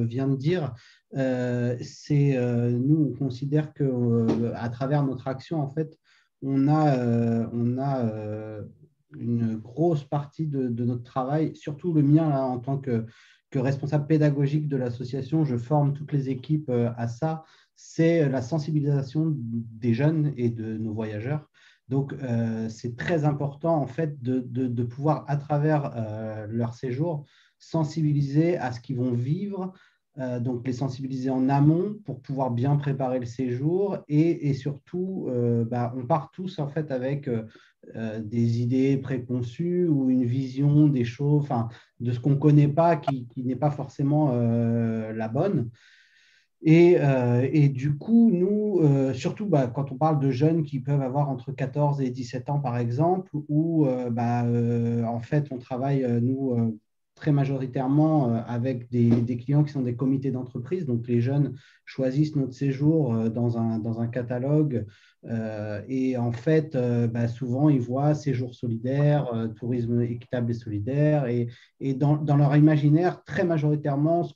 vient de dire. Nous, on considère que à travers notre action, en fait, on a une grosse partie de notre travail, surtout le mien là, en tant que responsable pédagogique de l'association. Je forme toutes les équipes à ça. C'est la sensibilisation des jeunes et de nos voyageurs. Donc, c'est très important en fait de pouvoir, à travers leur séjour, sensibiliser à ce qu'ils vont vivre, donc les sensibiliser en amont pour pouvoir bien préparer le séjour et surtout, on part tous en fait avec des idées préconçues ou une vision des choses, de ce qu'on ne connaît pas qui n'est pas forcément la bonne. Et du coup, nous, surtout quand on parle de jeunes qui peuvent avoir entre 14 et 17 ans, par exemple, où en fait, on travaille, nous, très majoritairement avec des clients qui sont des comités d'entreprise. Donc, les jeunes choisissent notre séjour dans un catalogue. Et en fait, souvent, ils voient séjour solidaire, tourisme équitable et solidaire. Et dans leur imaginaire, très majoritairement, ce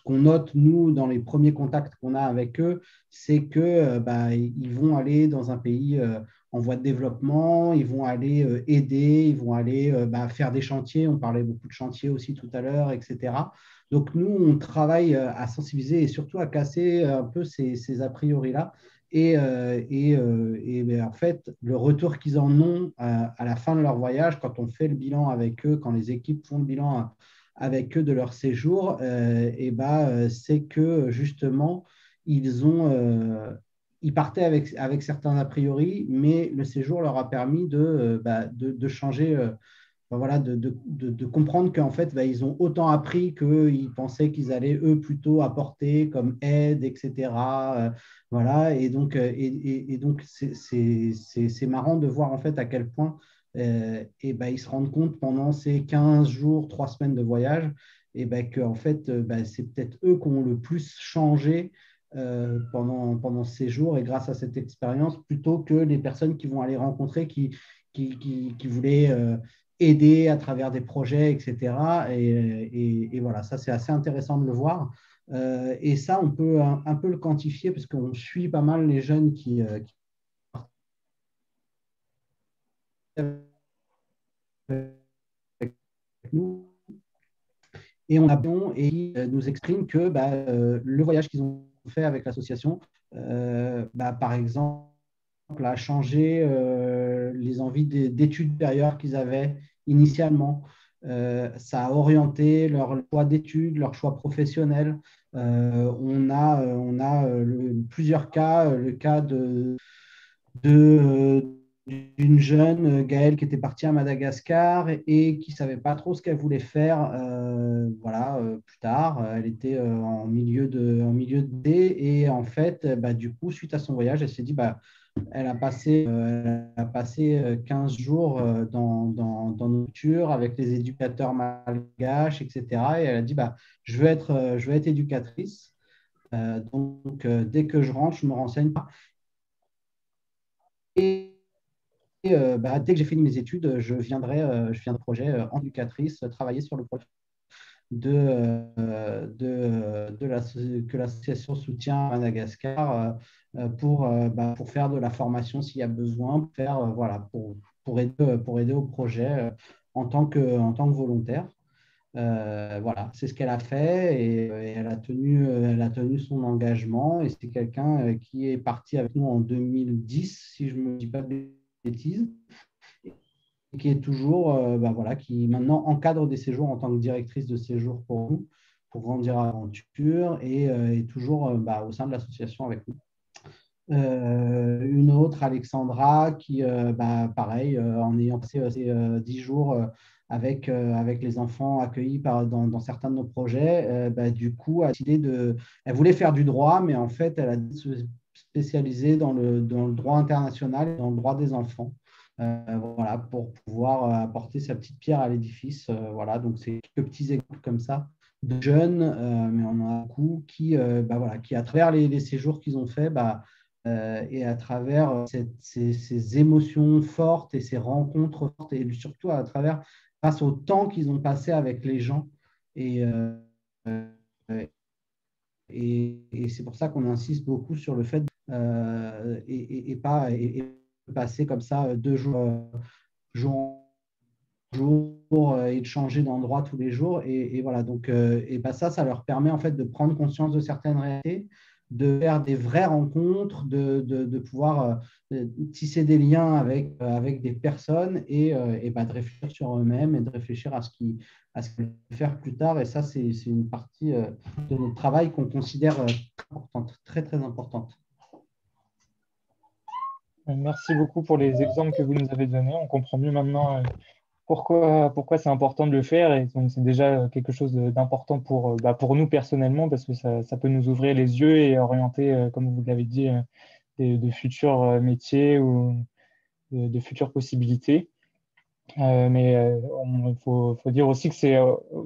qu'on note, nous, dans les premiers contacts qu'on a avec eux, c'est qu'ils vont aller dans un pays en voie de développement, ils vont aller aider, ils vont aller faire des chantiers. On parlait beaucoup de chantiers aussi tout à l'heure, etc. Donc, nous, on travaille à sensibiliser et surtout à casser un peu ces a priori-là. Et en fait, le retour qu'ils en ont à la fin de leur voyage, quand on fait le bilan avec eux, quand les équipes font le bilan avec eux de leur séjour, c'est que justement, ils partaient avec certains a priori, mais le séjour leur a permis de changer, de comprendre qu'en fait, ils ont autant appris qu'ils pensaient qu'ils allaient, eux, plutôt apporter comme aide, etc. Et donc, c'est marrant de voir en fait à quel point ils se rendent compte pendant ces 15 jours, 3 semaines de voyage, que en fait, c'est peut-être eux qui ont le plus changé pendant ces jours et grâce à cette expérience, plutôt que les personnes qui vont aller rencontrer qui voulaient aider à travers des projets, etc. Et voilà, ça c'est assez intéressant de le voir. Et ça, on peut un peu le quantifier parce qu'on suit pas mal les jeunes qui nous. Et ils nous expriment que le voyage qu'ils ont fait avec l'association, par exemple, a changé les envies d'études supérieures qu'ils avaient initialement. Ça a orienté leur choix d'études, leur choix professionnel. On a plusieurs cas, le cas d'une jeune, Gaëlle, qui était partie à Madagascar et qui ne savait pas trop ce qu'elle voulait faire plus tard. Elle était en milieu de D et en fait, du coup, suite à son voyage, elle s'est dit Elle a passé 15 jours dans nos structures avec les éducateurs malgaches, etc. Et elle a dit, bah, je veux être éducatrice. Donc, dès que je rentre, je me renseigne. Et dès que j'ai fini mes études, je viendrai au projet en éducatrice, travailler sur le projet que l'association soutient à Madagascar pour faire de la formation s'il y a besoin, pour aider au projet en tant que volontaire. Voilà, c'est ce qu'elle a fait et elle a tenu son engagement. Et c'est quelqu'un qui est parti avec nous en 2010, si je ne me dis pas de bêtises, et qui est toujours, qui maintenant encadre des séjours en tant que directrice de séjour pour nous, pour Grandir Aventure, et est toujours au sein de l'association avec nous. Une autre, Alexandra, qui, pareil, en ayant passé 10 jours avec les enfants accueillis dans certains de nos projets, du coup, a décidé elle voulait faire du droit, mais en fait, elle a décidé de se spécialiser dans le droit international et dans le droit des enfants. Voilà, pour pouvoir apporter sa petite pierre à l'édifice. Voilà, donc c'est quelques petits exemples comme ça de jeunes, mais on en a beaucoup qui, à travers les séjours qu'ils ont faits, et à travers ces émotions fortes et ces rencontres fortes, et surtout grâce au temps qu'ils ont passé avec les gens. Et c'est pour ça qu'on insiste beaucoup sur le fait de passer comme ça 2 jours, et de changer d'endroit tous les jours. Et voilà, donc ça leur permet en fait de prendre conscience de certaines réalités, de faire des vraies rencontres, de pouvoir tisser des liens avec des personnes et de réfléchir sur eux-mêmes et de réfléchir à ce qu'ils veulent faire plus tard. Et ça, c'est une partie de notre travail qu'on considère importante, très, très importante. Merci beaucoup pour les exemples que vous nous avez donnés. On comprend mieux maintenant pourquoi c'est important de le faire. Et donc, c'est déjà quelque chose d'important pour nous personnellement, parce que ça peut nous ouvrir les yeux et orienter, comme vous l'avez dit, de futurs métiers ou de futures possibilités. Mais il faut dire aussi que c'est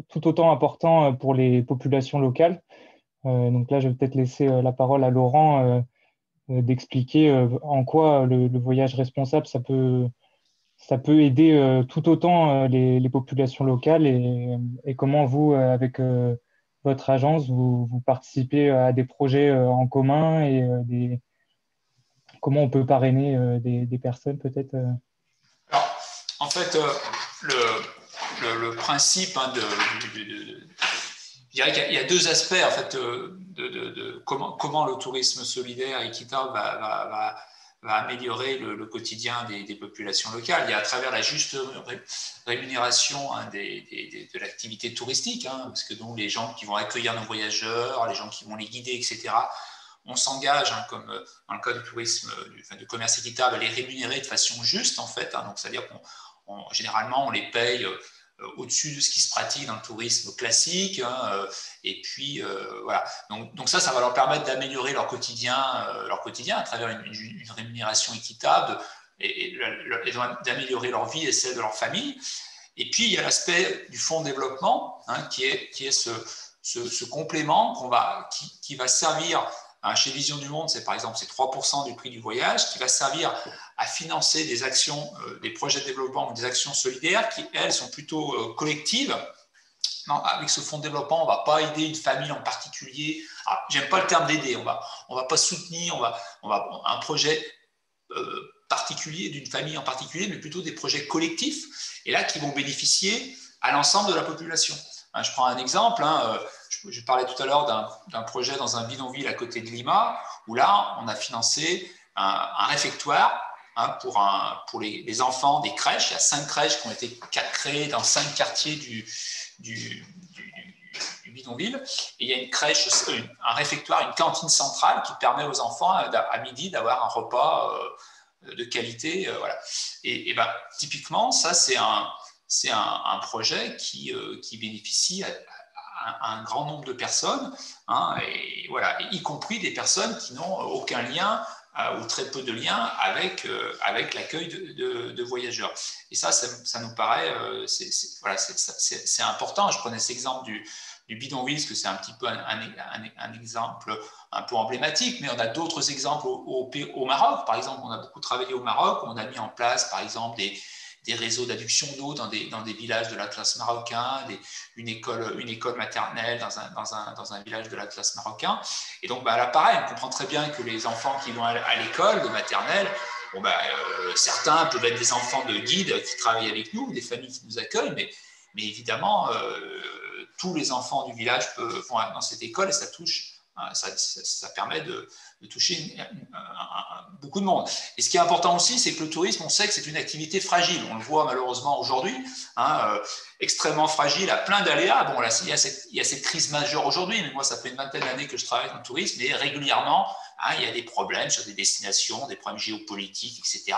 tout autant important pour les populations locales. Donc là, je vais peut-être laisser la parole à Laurent d'expliquer en quoi le voyage responsable, ça peut aider tout autant les populations locales et comment vous, avec votre agence, vous participez à des projets en commun et comment on peut parrainer des personnes peut-être. Alors, en fait, le principe je dirais qu'il y a 2 aspects en fait, de comment le tourisme solidaire et équitable va améliorer le quotidien des populations locales. Il y a à travers la juste rémunération de l'activité touristique, parce que donc, les gens qui vont accueillir nos voyageurs, les gens qui vont les guider, etc., on s'engage, comme dans le cas du tourisme, du commerce équitable, à les rémunérer de façon juste, en fait. Donc, c'est-à-dire généralement, on les paye au-dessus de ce qui se pratique dans le tourisme classique. Et puis, voilà. Donc ça va leur permettre d'améliorer leur quotidien à travers une rémunération équitable et d'améliorer leur vie et celle de leur famille. Et puis, il y a l'aspect du fonds de développement, qui est ce complément qui va servir chez Vision du Monde, c'est 3% du prix du voyage, qui va servir à financer des actions, des projets de développement ou des actions solidaires qui, elles, sont plutôt collectives. Non, avec ce fonds de développement, on ne va pas aider une famille en particulier. J'aime pas le terme d'aider, on va pas soutenir, on va un projet particulier d'une famille en particulier, mais plutôt des projets collectifs, et là qui vont bénéficier à l'ensemble de la population. Je prends un exemple. Je parlais tout à l'heure d'un projet dans un bidonville à côté de Lima, où là, on a financé un réfectoire pour les enfants des crèches. Il y a 5 crèches qui ont été créées dans 5 quartiers du bidonville. Et il y a une crèche, un réfectoire, une cantine centrale qui permet aux enfants à midi d'avoir un repas de qualité. Voilà. Et typiquement, ça, c'est un projet qui bénéficie à un grand nombre de personnes, et voilà, y compris des personnes qui n'ont aucun lien ou très peu de lien avec l'accueil de voyageurs. Et ça nous paraît, c'est important. Je prenais cet exemple du bidonville, parce que c'est un petit peu un exemple un peu emblématique, mais on a d'autres exemples au Maroc. Par exemple, on a beaucoup travaillé au Maroc, on a mis en place, par exemple, des réseaux d'adduction d'eau dans des villages de l'Atlas marocain, une école maternelle dans un village de l'Atlas marocain. Et donc, là, pareil, on comprend très bien que les enfants qui vont à l'école de maternelle, certains peuvent être des enfants de guides qui travaillent avec nous, des familles qui nous accueillent, mais évidemment, tous les enfants du village vont dans cette école et ça permet de toucher beaucoup de monde. Et ce qui est important aussi, c'est que le tourisme, on sait que c'est une activité fragile. On le voit malheureusement aujourd'hui, extrêmement fragile, à plein d'aléas. Bon, là, il y a cette crise majeure aujourd'hui, mais moi, ça fait une vingtaine d'années que je travaille dans le tourisme, et régulièrement, il y a des problèmes sur des destinations, des problèmes géopolitiques, etc.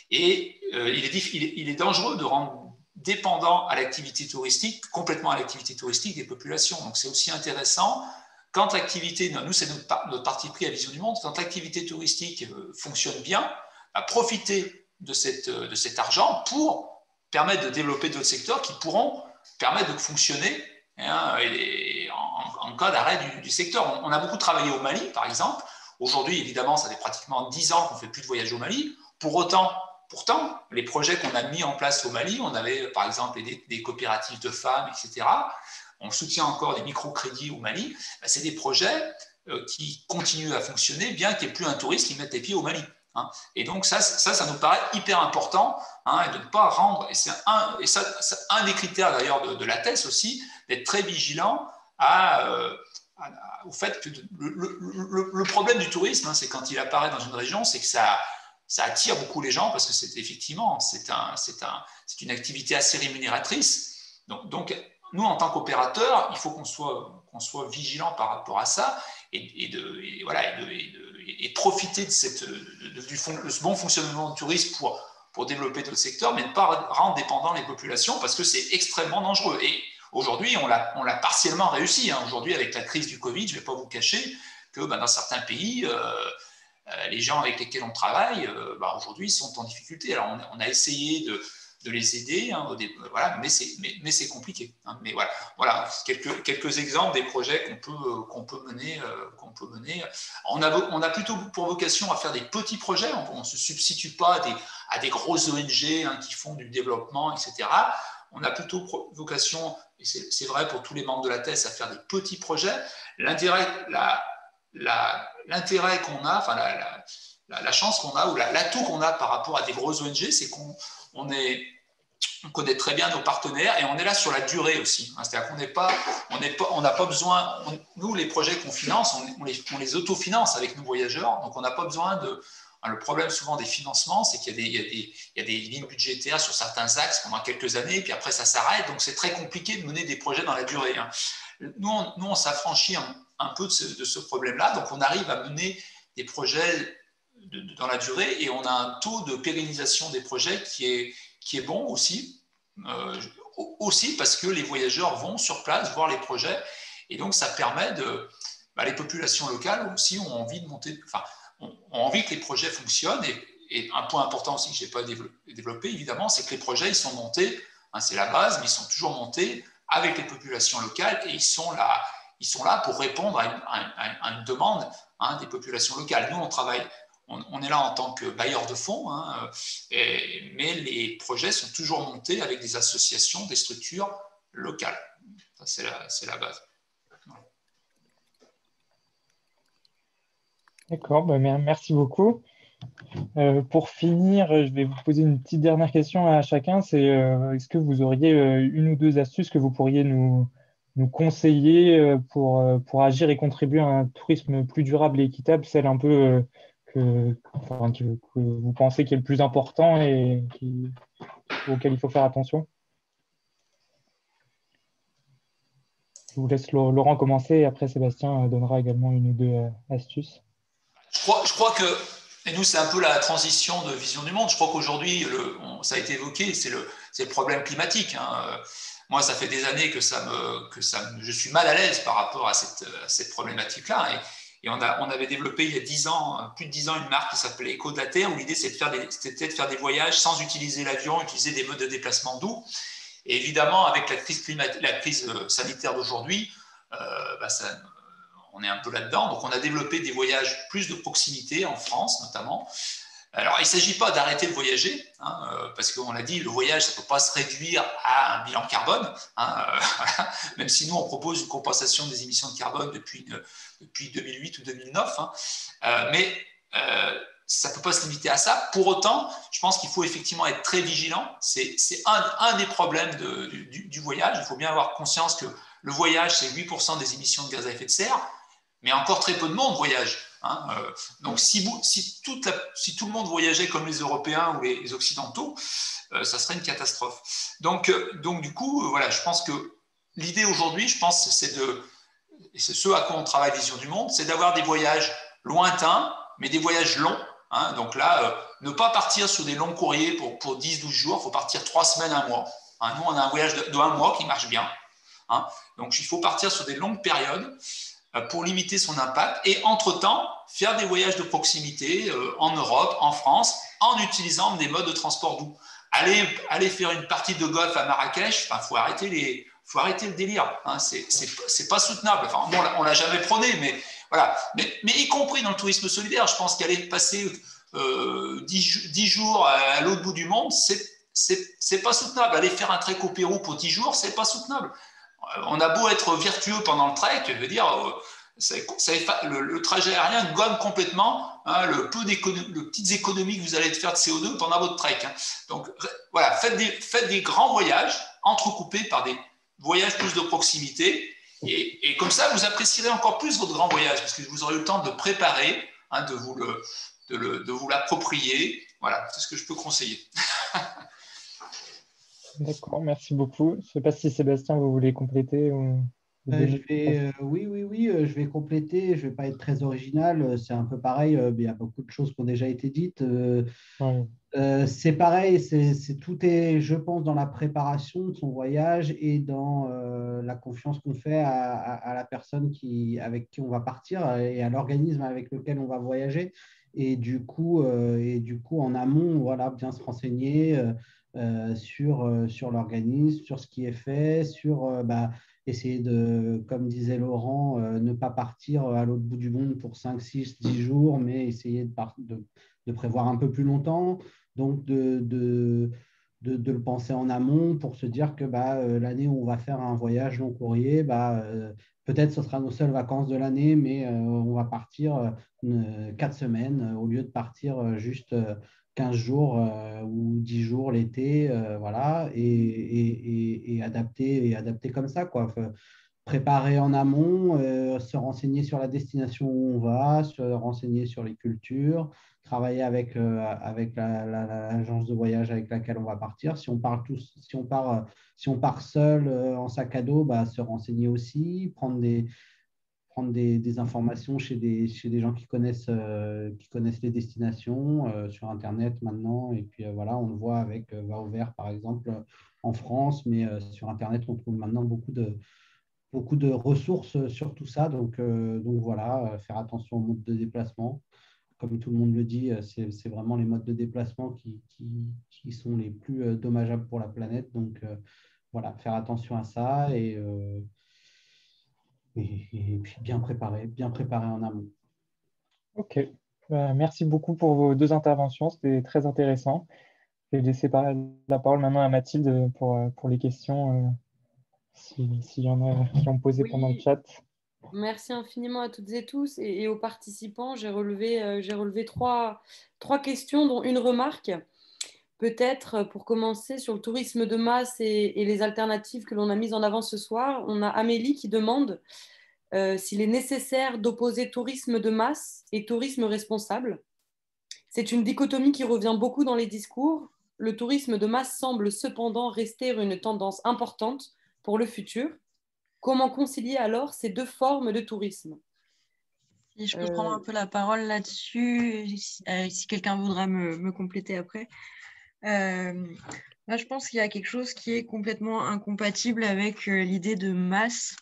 Et il est dangereux de rendre dépendant à l'activité touristique, complètement à l'activité touristique des populations. Donc, c'est aussi intéressant quand l'activité, nous c'est notre parti pris à Vision du Monde, quand l'activité touristique fonctionne bien, à profiter de cet argent pour permettre de développer d'autres secteurs qui pourront permettre de fonctionner en cas d'arrêt du secteur. On a beaucoup travaillé au Mali, par exemple. Aujourd'hui, évidemment, ça fait pratiquement 10 ans qu'on ne fait plus de voyage au Mali. Pourtant, les projets qu'on a mis en place au Mali, on avait par exemple des coopératives de femmes, etc. On soutient encore des microcrédits au Mali. C'est des projets qui continuent à fonctionner, bien qu'il n'y ait plus un touriste qui mette les pieds au Mali. Et donc ça nous paraît hyper important, et de ne pas rendre, et c'est un des critères d'ailleurs de la thèse aussi, d'être très vigilant au fait que le problème du tourisme, c'est quand il apparaît dans une région, c'est que ça attire beaucoup les gens, parce que c'est une activité assez rémunératrice. Donc nous, en tant qu'opérateurs, il faut qu'on soit vigilant par rapport à ça et profiter de ce bon fonctionnement du tourisme pour développer d'autres secteurs, mais ne pas rendre dépendants les populations, parce que c'est extrêmement dangereux. Et aujourd'hui, on l'a partiellement réussi. Aujourd'hui, avec la crise du Covid, je ne vais pas vous cacher que dans certains pays, les gens avec lesquels on travaille, aujourd'hui, sont en difficulté. Alors, on a essayé de les aider, mais c'est compliqué. Mais voilà quelques exemples des projets qu'on peut mener. On a plutôt pour vocation à faire des petits projets. On ne se substitue pas à des grosses ONG qui font du développement, etc. On a plutôt vocation, et c'est vrai pour tous les membres de la thèse, à faire des petits projets. L'intérêt qu'on a, la chance qu'on a, ou l'atout qu'on a par rapport à des grosses ONG, c'est qu'on connaît très bien nos partenaires, et on est là sur la durée aussi. C'est-à-dire qu'on n'a pas besoin, nous, les projets qu'on finance, on les autofinance avec nos voyageurs, donc on n'a pas besoin de... Le problème souvent des financements, c'est qu'il y a des lignes budgétaires sur certains axes pendant quelques années, puis après ça s'arrête, donc c'est très compliqué de mener des projets dans la durée. Nous, on s'affranchit un peu de ce problème-là, donc on arrive à mener des projets dans la durée, et on a un taux de pérennisation des projets qui est bon aussi, aussi parce que les voyageurs vont sur place voir les projets, et donc ça permet les populations locales aussi ont envie de monter, ont envie que les projets fonctionnent, et un point important aussi que je n'ai pas développé, évidemment, c'est que les projets, ils sont montés, c'est la base, mais ils sont toujours montés avec les populations locales, et ils sont là pour répondre à une demande des populations locales. Nous, on est là en tant que bailleur de fonds, mais les projets sont toujours montés avec des associations, des structures locales. Ça, c'est la base. D'accord, merci beaucoup. Pour finir, je vais vous poser une petite dernière question à chacun. C'est est-ce que vous auriez une ou deux astuces que vous pourriez nous conseiller pour agir et contribuer à un tourisme plus durable et équitable, celle un peu que vous pensez qui est le plus important et auquel il faut faire attention? Je vous laisse Laurent commencer, et après Sébastien donnera également une ou deux astuces. Je crois que, et nous c'est un peu la transition de Vision du Monde, je crois qu'aujourd'hui, ça a été évoqué, c'est le problème climatique. Moi, ça fait des années que je suis mal à l'aise par rapport à cette problématique-là. Et on avait développé il y a 10 ans, plus de 10 ans, une marque qui s'appelait Écho de la Terre, où l'idée c'était de faire des voyages sans utiliser l'avion, utiliser des modes de déplacement doux. Et évidemment, avec la crise sanitaire d'aujourd'hui, on est un peu là-dedans. Donc, on a développé des voyages plus de proximité en France, notamment. Alors, il ne s'agit pas d'arrêter de voyager, parce qu'on l'a dit, le voyage, ça ne peut pas se réduire à un bilan carbone, voilà. Même si nous, on propose une compensation des émissions de carbone depuis 2008 ou 2009. Mais ça ne peut pas se limiter à ça. Pour autant, je pense qu'il faut effectivement être très vigilant. C'est un des problèmes du voyage. Il faut bien avoir conscience que le voyage, c'est 8% des émissions de gaz à effet de serre, mais encore très peu de monde voyage. Donc, si tout le monde voyageait comme les Européens ou les Occidentaux, ça serait une catastrophe. Donc du coup, voilà, je pense que l'idée aujourd'hui, je pense, et c'est ce à quoi on travaille Vision du Monde, c'est d'avoir des voyages lointains, mais des voyages longs. Donc là, ne pas partir sur des longs courriers pour 10-12 jours, il faut partir 3 semaines, 1 mois. Nous, on a un voyage de 1 mois qui marche bien. Donc, il faut partir sur des longues périodes pour limiter son impact et, entre-temps, faire des voyages de proximité en Europe, en France, en utilisant des modes de transport doux. Aller faire une partie de golf à Marrakech, faut arrêter le délire. C'est pas soutenable. Enfin, bon, on l'a jamais prôné, mais voilà. Mais y compris dans le tourisme solidaire, je pense qu'aller passer 10 jours à l'autre bout du monde, c'est pas soutenable. Aller faire un trek au Pérou pour 10 jours, c'est pas soutenable. On a beau être vertueux pendant le trek, je veux dire, le trajet aérien gomme complètement le peu de petites économies que vous allez faire de CO2 pendant votre trek. Donc voilà, faites des grands voyages entrecoupés par des voyages plus de proximité et comme ça, vous apprécierez encore plus votre grand voyage parce que vous aurez eu le temps de le préparer, de vous l'approprier. Voilà, c'est ce que je peux conseiller. D'accord, merci beaucoup. Je ne sais pas si Sébastien, vous voulez compléter ou... Oui, je vais compléter. Je ne vais pas être très original. C'est un peu pareil. Il y a beaucoup de choses qui ont déjà été dites. C'est pareil. Tout est, je pense, dans la préparation de son voyage et dans la confiance qu'on fait à la personne avec qui on va partir et à l'organisme avec lequel on va voyager. Et du coup, en amont, voilà, bien se renseigner sur l'organisme, sur ce qui est fait, sur essayer de, comme disait Laurent, ne pas partir à l'autre bout du monde pour 5, 6, 10 jours, mais essayer de prévoir un peu plus longtemps. Donc, de le penser en amont pour se dire que l'année où on va faire un voyage long courrier, peut-être ce sera nos seules vacances de l'année, mais on va partir 4 semaines au lieu de partir juste 15 jours ou 10 jours l'été, voilà, et adapter comme ça, quoi. Préparer en amont, se renseigner sur la destination où on va, se renseigner sur les cultures, travailler avec l'agence de voyage avec laquelle on va partir. Si on part seul en sac à dos, se renseigner aussi, prendre des informations chez des gens qui connaissent les destinations sur Internet maintenant. Et puis voilà, on le voit avec VaoVert, par exemple, en France, mais sur Internet, on trouve maintenant beaucoup de ressources sur tout ça. Donc voilà, faire attention aux modes de déplacement. Comme tout le monde le dit, c'est vraiment les modes de déplacement qui sont les plus dommageables pour la planète. Donc voilà, faire attention à ça et puis bien préparer en amont. Ok, merci beaucoup pour vos 2 interventions, c'était très intéressant. Je vais laisser la parole maintenant à Mathilde pour les questions, s'il y en a qui ont posé pendant le chat. Merci infiniment à toutes et tous et aux participants. J'ai relevé 3 questions, dont une remarque. Peut-être pour commencer sur le tourisme de masse et les alternatives que l'on a mises en avant ce soir. On a Amélie qui demande s'il est nécessaire d'opposer tourisme de masse et tourisme responsable. C'est une dichotomie qui revient beaucoup dans les discours. Le tourisme de masse semble cependant rester une tendance importante pour le futur. Comment concilier alors ces 2 formes de tourisme ? Si je peux prendre un peu la parole là-dessus, si quelqu'un voudra me compléter après. Là, je pense qu'il y a quelque chose qui est complètement incompatible avec l'idée de masse.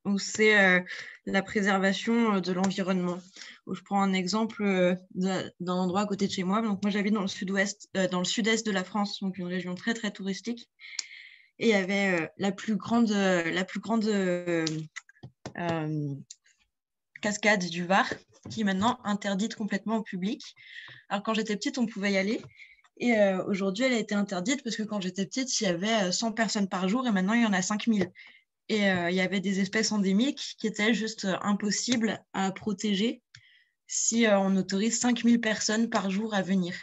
où c'est la préservation de l'environnement. Je prends un exemple d'un endroit à côté de chez moi. Donc, moi, j'habite dans le sud-est de la France, donc une région très, très touristique. Et il y avait la plus grande cascade du Var, qui est maintenant interdite complètement au public. Alors, quand j'étais petite, on pouvait y aller. Et aujourd'hui, elle a été interdite parce que quand j'étais petite, il y avait 100 personnes par jour et maintenant, il y en a 5000. Et il y avait des espèces endémiques qui étaient juste impossibles à protéger si on autorise 5000 personnes par jour à venir.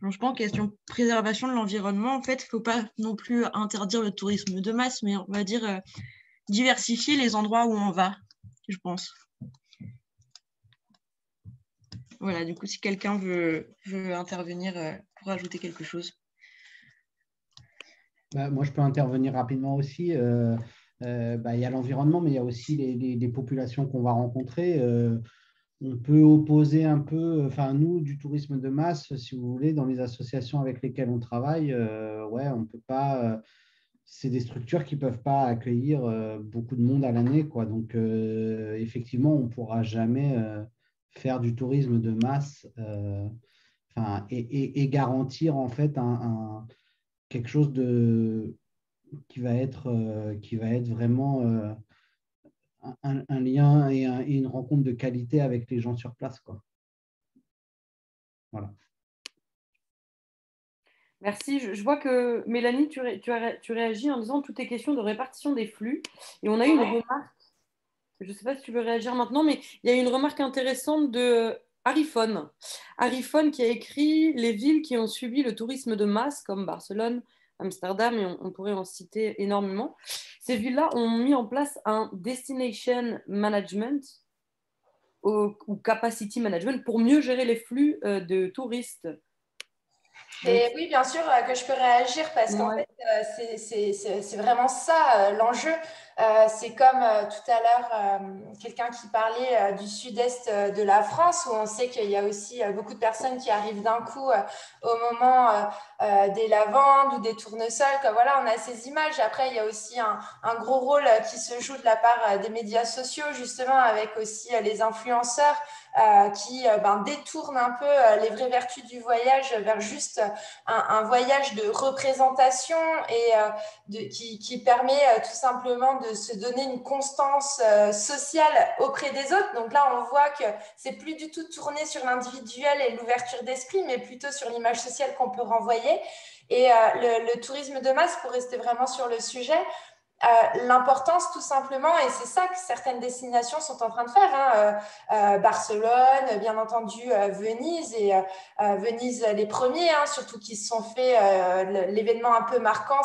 Donc, je pense question de préservation de l'environnement, en fait, il ne faut pas non plus interdire le tourisme de masse, mais on va dire diversifier les endroits où on va, je pense. Voilà, du coup, si quelqu'un veut intervenir pour ajouter quelque chose. Moi, je peux intervenir rapidement aussi. Il y a l'environnement, mais il y a aussi les populations qu'on va rencontrer. On peut opposer un peu, nous, du tourisme de masse, si vous voulez, dans les associations avec lesquelles on travaille, on peut pas. C'est des structures qui ne peuvent pas accueillir beaucoup de monde à l'année, quoi. Donc, effectivement, on ne pourra jamais faire du tourisme de masse et garantir en fait quelque chose qui va être vraiment un lien et une rencontre de qualité avec les gens sur place, quoi. Voilà. Merci. Je vois que Mélanie, tu réagis en disant tout est question de répartition des flux. Et on a eu une remarque, je ne sais pas si tu veux réagir maintenant, mais il y a eu une remarque intéressante de Arifone. Arifone qui a écrit les villes qui ont subi le tourisme de masse, comme Barcelone, Amsterdam, et on pourrait en citer énormément. Ces villes-là ont mis en place un destination management ou capacity management pour mieux gérer les flux de touristes. Et oui, bien sûr que je peux réagir parce qu'en fait, c'est vraiment ça l'enjeu. C'est comme tout à l'heure, quelqu'un qui parlait du sud-est de la France, où on sait qu'il y a aussi beaucoup de personnes qui arrivent d'un coup au moment des lavandes ou des tournesols. Voilà, on a ces images. Après, il y a aussi un gros rôle qui se joue de la part des médias sociaux, justement, avec aussi les influenceurs qui détournent un peu les vraies vertus du voyage vers juste un voyage de représentation et qui permet tout simplement de se donner une constance sociale auprès des autres. Donc là, on voit que c'est plus du tout tourné sur l'individuel et l'ouverture d'esprit, mais plutôt sur l'image sociale qu'on peut renvoyer. Et le tourisme de masse, pour rester vraiment sur le sujet, l'importance tout simplement, et c'est ça que certaines destinations sont en train de faire, Barcelone, bien entendu Venise, et Venise les premiers, surtout qui se sont fait l'événement un peu marquant,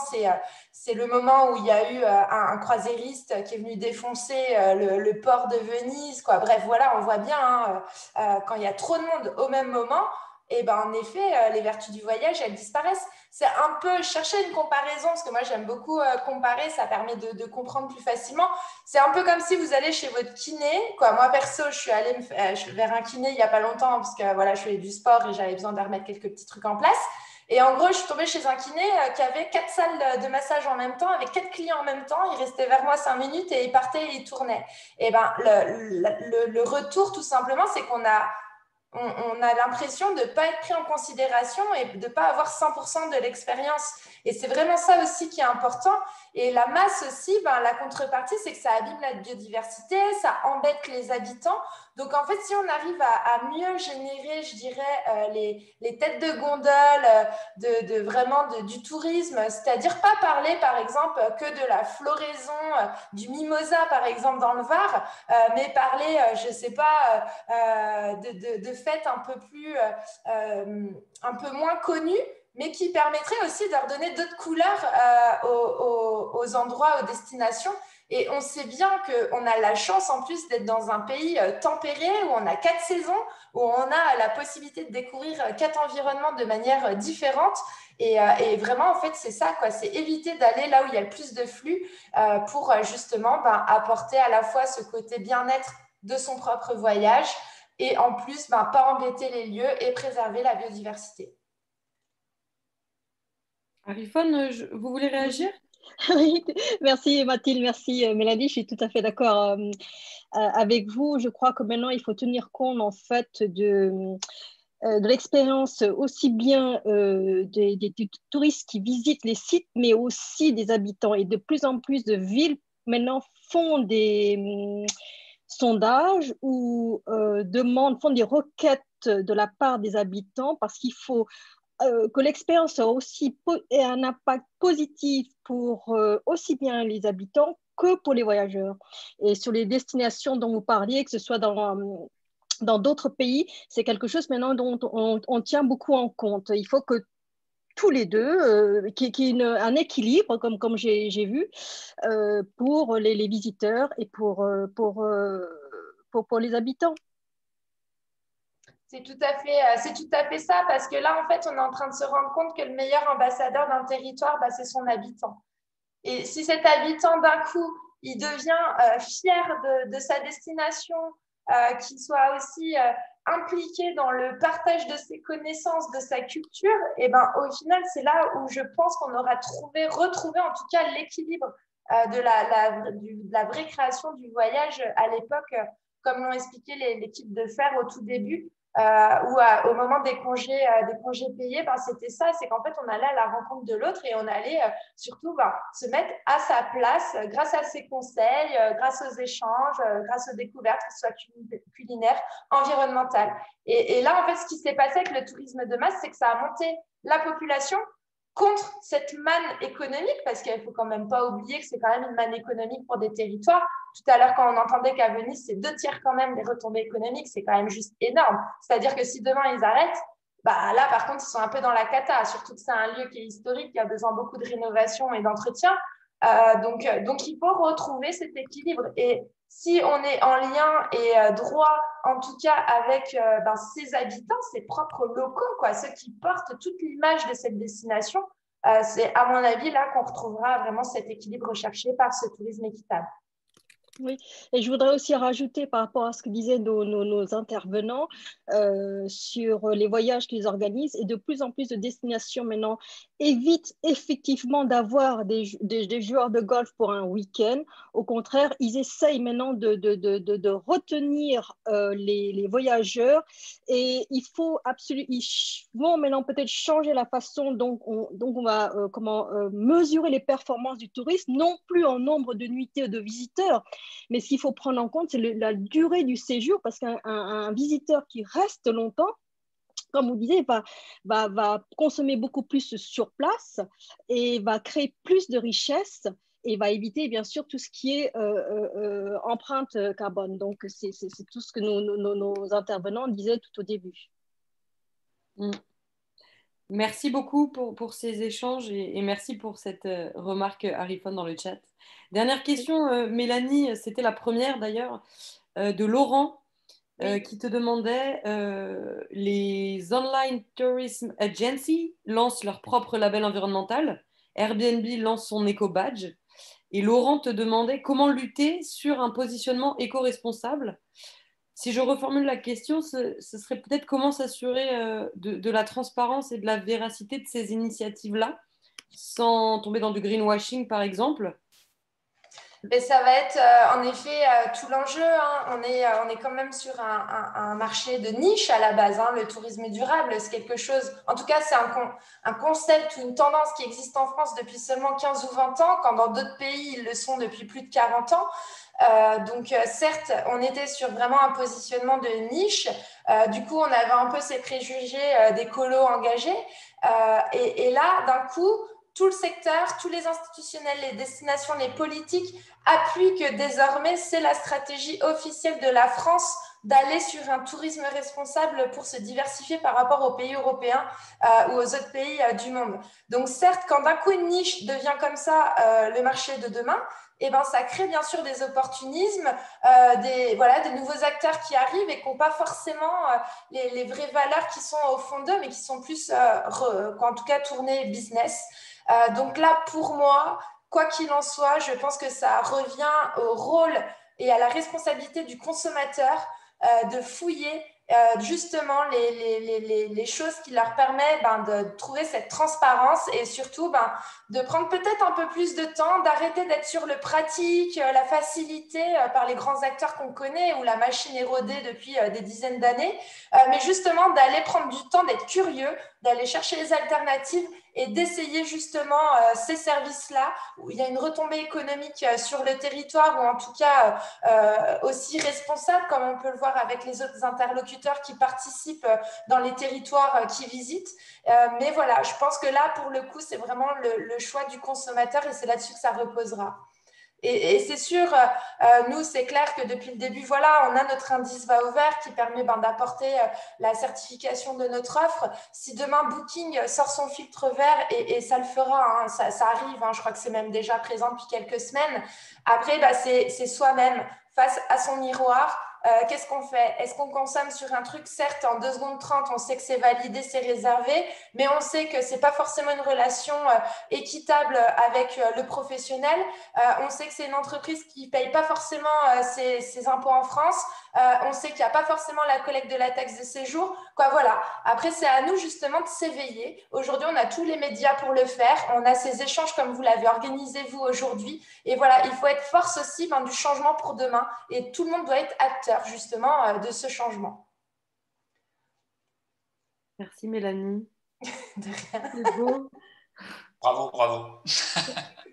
c'est le moment où il y a eu un croisiériste qui est venu défoncer le port de Venise, quoi. Bref, voilà, on voit bien quand il y a trop de monde au même moment, et en effet, les vertus du voyage, elles disparaissent. C'est un peu chercher une comparaison, parce que moi, j'aime beaucoup comparer, ça permet de comprendre plus facilement. C'est un peu comme si vous allez chez votre kiné, quoi. Moi, perso, je suis allée vers un kiné il n'y a pas longtemps, parce que voilà, je faisais du sport et j'avais besoin de remettre quelques petits trucs en place. Et en gros, je suis tombée chez un kiné qui avait 4 salles de massage en même temps, avec 4 clients en même temps. Il restait vers moi 5 minutes et il partait et il tournait. Et le retour, tout simplement, c'est qu'on a l'impression de ne pas être pris en considération et de ne pas avoir 100% de l'expérience. Et c'est vraiment ça aussi qui est important. Et la masse aussi, la contrepartie, c'est que ça abîme la biodiversité, ça embête les habitants. Donc, en fait, si on arrive à mieux générer, je dirais, les têtes de gondole vraiment du tourisme, c'est-à-dire pas parler, par exemple, que de la floraison du mimosa, par exemple, dans le Var, mais parler, je ne sais pas, de fêtes un peu plus, un peu moins connues, mais qui permettrait aussi de redonner d'autres couleurs aux endroits, aux destinations. Et on sait bien qu'on a la chance en plus d'être dans un pays tempéré, où on a 4 saisons, où on a la possibilité de découvrir 4 environnements de manière différente. Et vraiment, en fait, c'est ça, quoi. C'est éviter d'aller là où il y a le plus de flux pour justement apporter à la fois ce côté bien-être de son propre voyage et en plus, pas embêter les lieux et préserver la biodiversité. Arifone, vous voulez réagir ? Oui, merci Mathilde, merci Mélanie, je suis tout à fait d'accord avec vous. Je crois que maintenant, il faut tenir compte en fait de l'expérience aussi bien des touristes qui visitent les sites, mais aussi des habitants. Et de plus en plus de villes maintenant font des sondages ou font des requêtes de la part des habitants parce qu'il faut que l'expérience ait un impact positif pour aussi bien les habitants que pour les voyageurs. Et sur les destinations dont vous parliez, que ce soit dans d'autres pays, c'est quelque chose maintenant dont on tient beaucoup en compte. Il faut que tous les deux, qu'il y ait un équilibre, comme j'ai vu, pour les visiteurs et pour les habitants. C'est tout à fait ça, parce que là, en fait, on est en train de se rendre compte que le meilleur ambassadeur d'un territoire, c'est son habitant. Et si cet habitant, d'un coup, il devient fier de sa destination, qu'il soit aussi impliqué dans le partage de ses connaissances, de sa culture, et au final, c'est là où je pense qu'on aura retrouvé en tout cas l'équilibre de la vraie création du voyage à l'époque, comme l'ont expliqué l'équipe de Fer au tout début. Ou au moment des congés payés, c'était ça, c'est qu'en fait, on allait à la rencontre de l'autre et on allait surtout se mettre à sa place grâce à ses conseils, grâce aux échanges, grâce aux découvertes, que ce soit culinaires, environnementales. Et là, en fait, ce qui s'est passé avec le tourisme de masse, c'est que ça a monté la population contre cette manne économique, parce qu'il ne faut quand même pas oublier que c'est quand même une manne économique pour des territoires. Tout à l'heure, quand on entendait qu'à Venise, c'est 2/3 quand même des retombées économiques, c'est quand même juste énorme. C'est-à-dire que si demain, ils arrêtent, là, par contre, ils sont un peu dans la cata, surtout que c'est un lieu qui est historique, qui a besoin beaucoup de rénovation et d'entretien. Donc, il faut retrouver cet équilibre. Et si on est en lien et droit, en tout cas, avec ses habitants, ses propres locaux, ceux qui portent toute l'image de cette destination, c'est à mon avis là qu'on retrouvera vraiment cet équilibre recherché par ce tourisme équitable. Oui, et je voudrais aussi rajouter par rapport à ce que disaient nos intervenants sur les voyages qu'ils organisent, et de plus en plus de destinations maintenant évitent effectivement d'avoir des joueurs de golf pour un week-end. Au contraire, ils essayent maintenant de retenir les voyageurs, et ils vont maintenant peut-être changer la façon dont on va mesurer les performances du tourisme, non plus en nombre de nuitées ou de visiteurs. Mais ce qu'il faut prendre en compte, c'est la durée du séjour, parce qu'un visiteur qui reste longtemps, comme vous disiez, va consommer beaucoup plus sur place et va créer plus de richesses et va éviter bien sûr tout ce qui est empreinte carbone. Donc, c'est tout ce que nos intervenants disaient tout au début. Merci beaucoup pour ces échanges et merci pour cette remarque Arifon dans le chat. Dernière question, Mélanie, c'était la première d'ailleurs, de Laurent, qui te demandait les Online Tourism Agency lancent leur propre label environnemental, Airbnb lance son éco-badge, et Laurent te demandait comment lutter sur un positionnement éco-responsable. Si je reformule la question, ce serait peut-être comment s'assurer de la transparence et de la véracité de ces initiatives-là, sans tomber dans du greenwashing, par exemple. Mais ça va être en effet tout l'enjeu. On est quand même sur un marché de niche à la base. Le tourisme durable, c'est quelque chose, en tout cas, c'est un concept ou une tendance qui existe en France depuis seulement 15 ou 20 ans, quand dans d'autres pays, ils le sont depuis plus de 40 ans. Donc, certes, on était sur vraiment un positionnement de niche. Du coup, on avait un peu ces préjugés d'écolos engagés. Et là, d'un coup, tout le secteur, tous les institutionnels, les destinations, les politiques appuient que désormais, c'est la stratégie officielle de la France d'aller sur un tourisme responsable pour se diversifier par rapport aux pays européens ou aux autres pays du monde. Donc, certes, quand d'un coup une niche devient comme ça le marché de demain, ça crée bien sûr des opportunismes, des nouveaux acteurs qui arrivent et qui n'ont pas forcément les vraies valeurs qui sont au fond d'eux, mais qui sont plus, en tout cas, tournées business. Donc là, pour moi, quoi qu'il en soit, je pense que ça revient au rôle et à la responsabilité du consommateur de fouiller justement les choses qui leur permettent de trouver cette transparence et surtout de prendre peut-être un peu plus de temps, d'arrêter d'être sur le pratique, la facilité par les grands acteurs qu'on connaît où la machine est rodée depuis des dizaines d'années, mais justement d'aller prendre du temps, d'être curieux, d'aller chercher les alternatives et d'essayer justement ces services-là où il y a une retombée économique sur le territoire ou en tout cas aussi responsable comme on peut le voir avec les autres interlocuteurs qui participent dans les territoires qu'ils visitent. Mais voilà, je pense que là, pour le coup, c'est vraiment le choix du consommateur et c'est là-dessus que ça reposera. Et c'est sûr, nous, c'est clair que depuis le début, voilà, on a notre indice va au vert qui permet d'apporter la certification de notre offre. Si demain Booking sort son filtre vert, et ça le fera, hein, ça arrive, hein, je crois que c'est même déjà présent depuis quelques semaines. Après, c'est soi-même face à son miroir. Qu'est-ce qu'on fait? Est-ce qu'on consomme sur un truc? Certes, en 2 secondes 30, on sait que c'est validé, c'est réservé, mais on sait que ce n'est pas forcément une relation équitable avec le professionnel. On sait que c'est une entreprise qui ne paye pas forcément ses impôts en France. On sait qu'il n'y a pas forcément la collecte de la taxe de séjour. Voilà. Après, c'est à nous justement de s'éveiller. Aujourd'hui, on a tous les médias pour le faire. On a ces échanges comme vous l'avez organisé vous aujourd'hui. Et voilà, il faut être force aussi du changement pour demain. Et tout le monde doit être acteur justement de ce changement. Merci Mélanie. De rien. C'est beau. Bravo, bravo. Je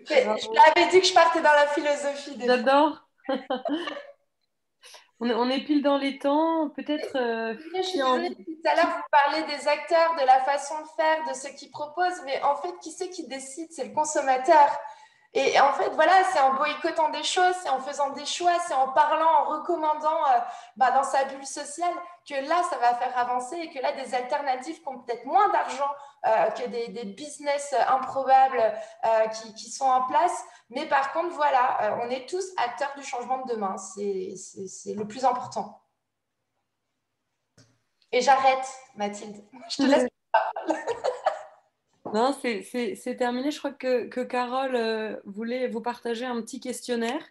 t'avais dit que je partais dans la philosophie. J'adore. On est pile dans les temps, peut-être. Je suis désolée, tout à l'heure, vous parlez des acteurs, de la façon de faire, de ce qu'ils proposent, mais en fait, qui c'est qui décide? C'est le consommateur. Et en fait, voilà, c'est en boycottant des choses, c'est en faisant des choix, c'est en parlant, en recommandant dans sa bulle sociale que là, ça va faire avancer et que là, des alternatives qui ont peut-être moins d'argent que des business improbables qui sont en place. Mais par contre, voilà, on est tous acteurs du changement de demain. C'est le plus important. Et j'arrête, Mathilde. Je te laisse. Non, c'est terminé. Je crois que Carole voulait vous partager un petit questionnaire.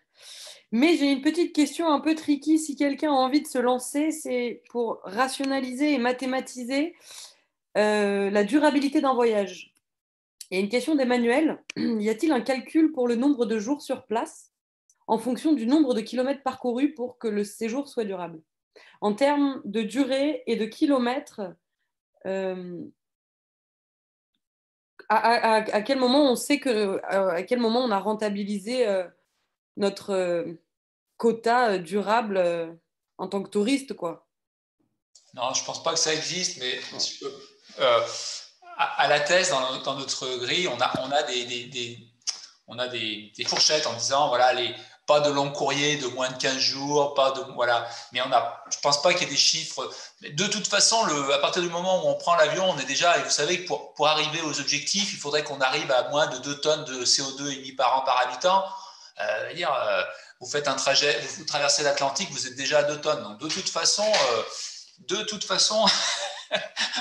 Mais j'ai une petite question un peu tricky. Si quelqu'un a envie de se lancer, c'est pour rationaliser et mathématiser la durabilité d'un voyage. Il y a une question d'Emmanuel. Y a-t-il un calcul pour le nombre de jours sur place en fonction du nombre de kilomètres parcourus pour que le séjour soit durable? En termes de durée et de kilomètres, à quel moment on sait à quel moment on a rentabilisé notre quota durable en tant que touriste, quoi? Non, je ne pense pas que ça existe, mais à la thèse, dans notre grille, on a des fourchettes en disant, voilà, pas de long courrier de moins de 15 jours, voilà. Mais je ne pense pas qu'il y ait des chiffres. De toute façon, à partir du moment où on prend l'avion, on est déjà, et vous savez que pour arriver aux objectifs, il faudrait qu'on arrive à moins de 2 tonnes de CO2 émis par an par habitant. Vous faites un trajet, vous traversez l'Atlantique, vous êtes déjà à 2 tonnes. Donc, de toute façon,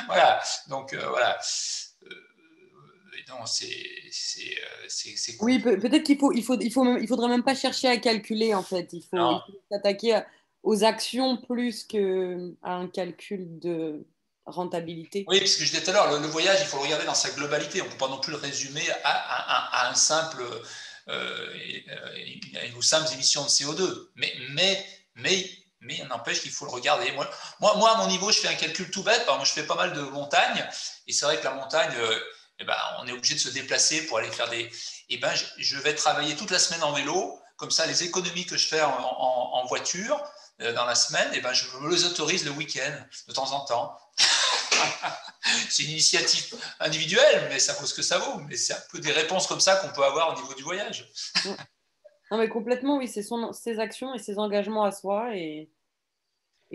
voilà. Donc, voilà. Non, c'est cool. Oui, peut-être qu'il faudrait même pas chercher à calculer, en fait. Il faut s'attaquer aux actions plus qu'à un calcul de rentabilité. Oui, parce que je disais tout à l'heure, le voyage, il faut le regarder dans sa globalité. On ne peut pas non plus le résumer à un simple, aux simples émissions de CO2. Mais il n'empêche qu'il faut le regarder. Moi, à mon niveau, je fais un calcul tout bête. Moi, je fais pas mal de montagnes. Et c'est vrai que la montagne, on est obligé de se déplacer pour aller faire je vais travailler toute la semaine en vélo. Comme ça, les économies que je fais en voiture dans la semaine, je me les autorise le week-end, de temps en temps. C'est une initiative individuelle, mais ça vaut ce que ça vaut. Mais c'est un peu des réponses comme ça qu'on peut avoir au niveau du voyage. Non, mais complètement, oui, c'est ses actions et ses engagements à soi. Et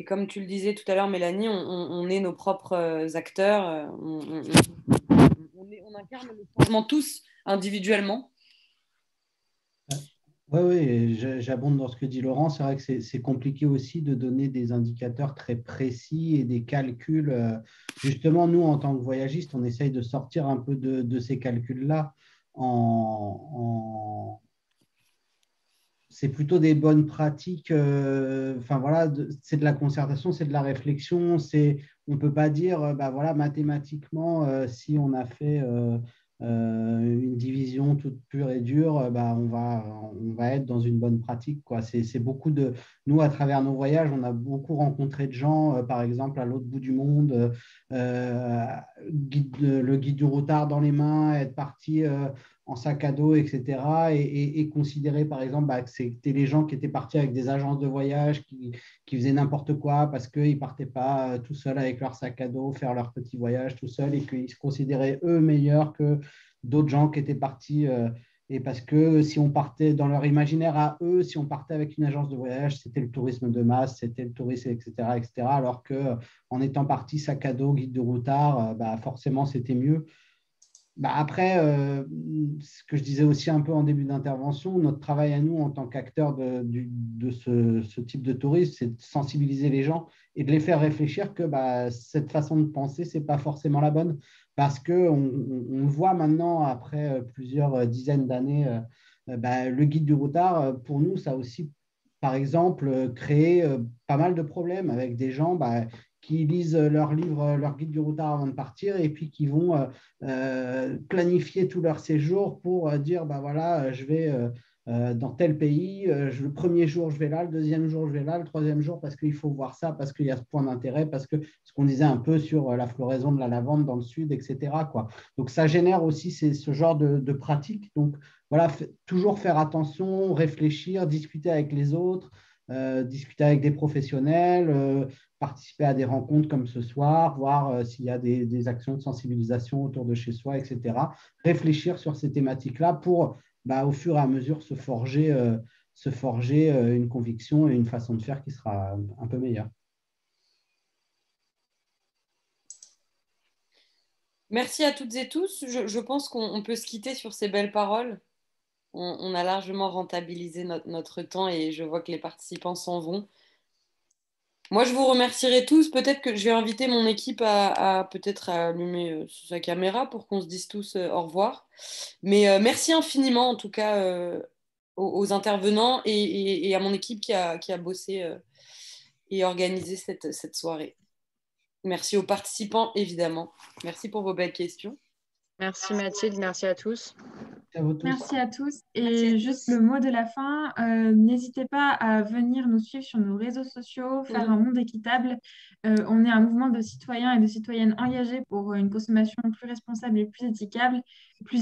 comme tu le disais tout à l'heure, Mélanie, on est nos propres acteurs. On incarne le changement tous individuellement. Oui, j'abonde dans ce que dit Laurent. C'est vrai que c'est compliqué aussi de donner des indicateurs très précis et des calculs. Justement, nous, en tant que voyagistes, on essaye de sortir un peu de ces calculs-là c'est plutôt des bonnes pratiques. Enfin voilà, c'est de la concertation, c'est de la réflexion. On ne peut pas dire, bah voilà, mathématiquement, si on a fait une division toute pure et dure, bah, on va être dans une bonne pratique, quoi. C'est beaucoup de. Nous, à travers nos voyages, on a beaucoup rencontré de gens, par exemple, à l'autre bout du monde, le guide du routard dans les mains, être parti en sac à dos, etc. Et considérer, par exemple, bah, que c'était les gens qui étaient partis avec des agences de voyage qui faisaient n'importe quoi parce qu'ils ne partaient pas tout seuls avec leur sac à dos, faire leur petit voyage tout seuls et qu'ils se considéraient, eux, meilleurs que d'autres gens qui étaient partis. Et parce que si on partait dans leur imaginaire à eux, si on partait avec une agence de voyage, c'était le tourisme de masse, c'était le tourisme, etc., etc. Alors qu'en étant parti sac à dos, guide de routard, bah, forcément, c'était mieux. Bah après, ce que je disais aussi un peu en début d'intervention, notre travail à nous en tant qu'acteurs de ce type de tourisme, c'est de sensibiliser les gens et de les faire réfléchir que bah, cette façon de penser, ce n'est pas forcément la bonne. Parce qu'on le voit maintenant, après plusieurs dizaines d'années, bah, le guide du routard, pour nous, ça a aussi, par exemple, créé pas mal de problèmes avec des gens bah, qui lisent leur livre, leur guide du routard avant de partir et puis qui vont planifier tout leur séjour pour dire, bah voilà, je vais dans tel pays, le premier jour, je vais là, le deuxième jour, je vais là, le troisième jour, parce qu'il faut voir ça, parce qu'il y a ce point d'intérêt, parce que ce qu'on disait un peu sur la floraison de la lavande dans le sud, etc., quoi. Donc, ça génère aussi ce genre de pratique. Donc, voilà, toujours faire attention, réfléchir, discuter avec les autres, discuter avec des professionnels, participer à des rencontres comme ce soir, voir s'il y a des actions de sensibilisation autour de chez soi, etc. Réfléchir sur ces thématiques-là pour, bah, au fur et à mesure, se forger une conviction et une façon de faire qui sera un peu meilleure. Merci à toutes et tous. Je pense qu'on peut se quitter sur ces belles paroles. On a largement rentabilisé notre temps et je vois que les participants s'en vont. Moi, je vous remercierai tous. Peut-être que je vais inviter mon équipe à peut-être allumer sa caméra pour qu'on se dise tous au revoir. Mais merci infiniment, en tout cas, aux intervenants et à mon équipe qui a bossé et organisé cette soirée. Merci aux participants, évidemment. Merci pour vos belles questions. Merci Mathilde, merci à tous. Merci à tous. Et juste le mot de la fin, n'hésitez pas à venir nous suivre sur nos réseaux sociaux, faire un monde équitable. On est un mouvement de citoyens et de citoyennes engagés pour une consommation plus responsable et plus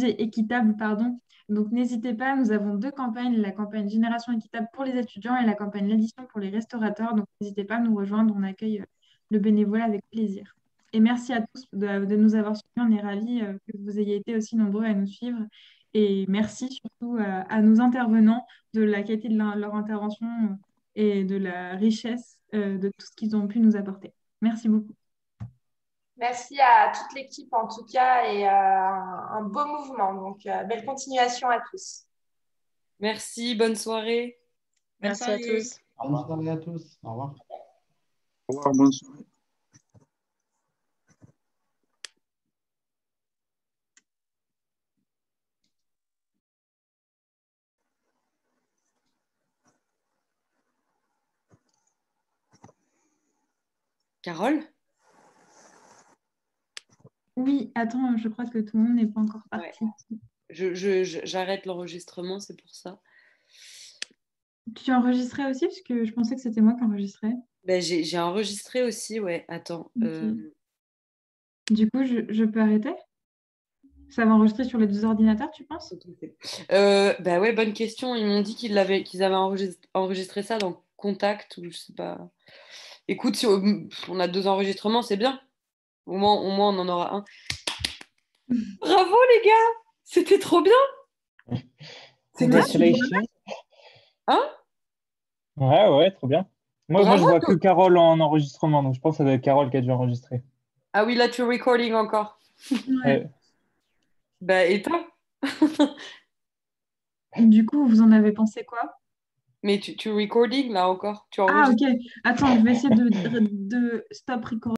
équitable, pardon. Donc n'hésitez pas, nous avons 2 campagnes, la campagne Génération équitable pour les étudiants et la campagne L'Addition pour les restaurateurs. Donc n'hésitez pas à nous rejoindre, on accueille le bénévolat avec plaisir. Et merci à tous de nous avoir suivis. On est ravis que vous ayez été aussi nombreux à nous suivre. Et merci surtout à nos intervenants de la qualité de leur intervention et de la richesse de tout ce qu'ils ont pu nous apporter. Merci beaucoup. Merci à toute l'équipe en tout cas et un beau mouvement. Donc, belle continuation à tous. Merci, bonne soirée. Merci à tous. Bonne soirée à tous. Au revoir. Au revoir, bonne soirée. Carole? Oui, attends, je crois que tout le monde n'est pas encore parti. Ouais. J'arrête l'enregistrement, c'est pour ça. Tu enregistrais aussi? Parce que je pensais que c'était moi qui enregistrais. Ben, j'ai enregistré aussi, ouais. Attends. Okay. Du coup, je peux arrêter? Ça va enregistrer sur les 2 ordinateurs, tu penses? Ben ouais, bonne question. Ils m'ont dit qu'ils avaient enregistré ça dans Contact ou je sais pas. Écoute, si on a 2 enregistrements, c'est bien. Au moins, on en aura un. Bravo les gars! C'était trop bien! Congratulations. Hein? Ouais, trop bien. Moi, je vois que Carole en enregistrement, donc je pense que ça doit être Carole qui a dû enregistrer. Ah oui, là, tu es recording encore. Ouais. Bah, et toi? Du coup, vous en avez pensé quoi? Mais tu recording là encore? Ah, ok. Attends, je vais essayer de stop recording.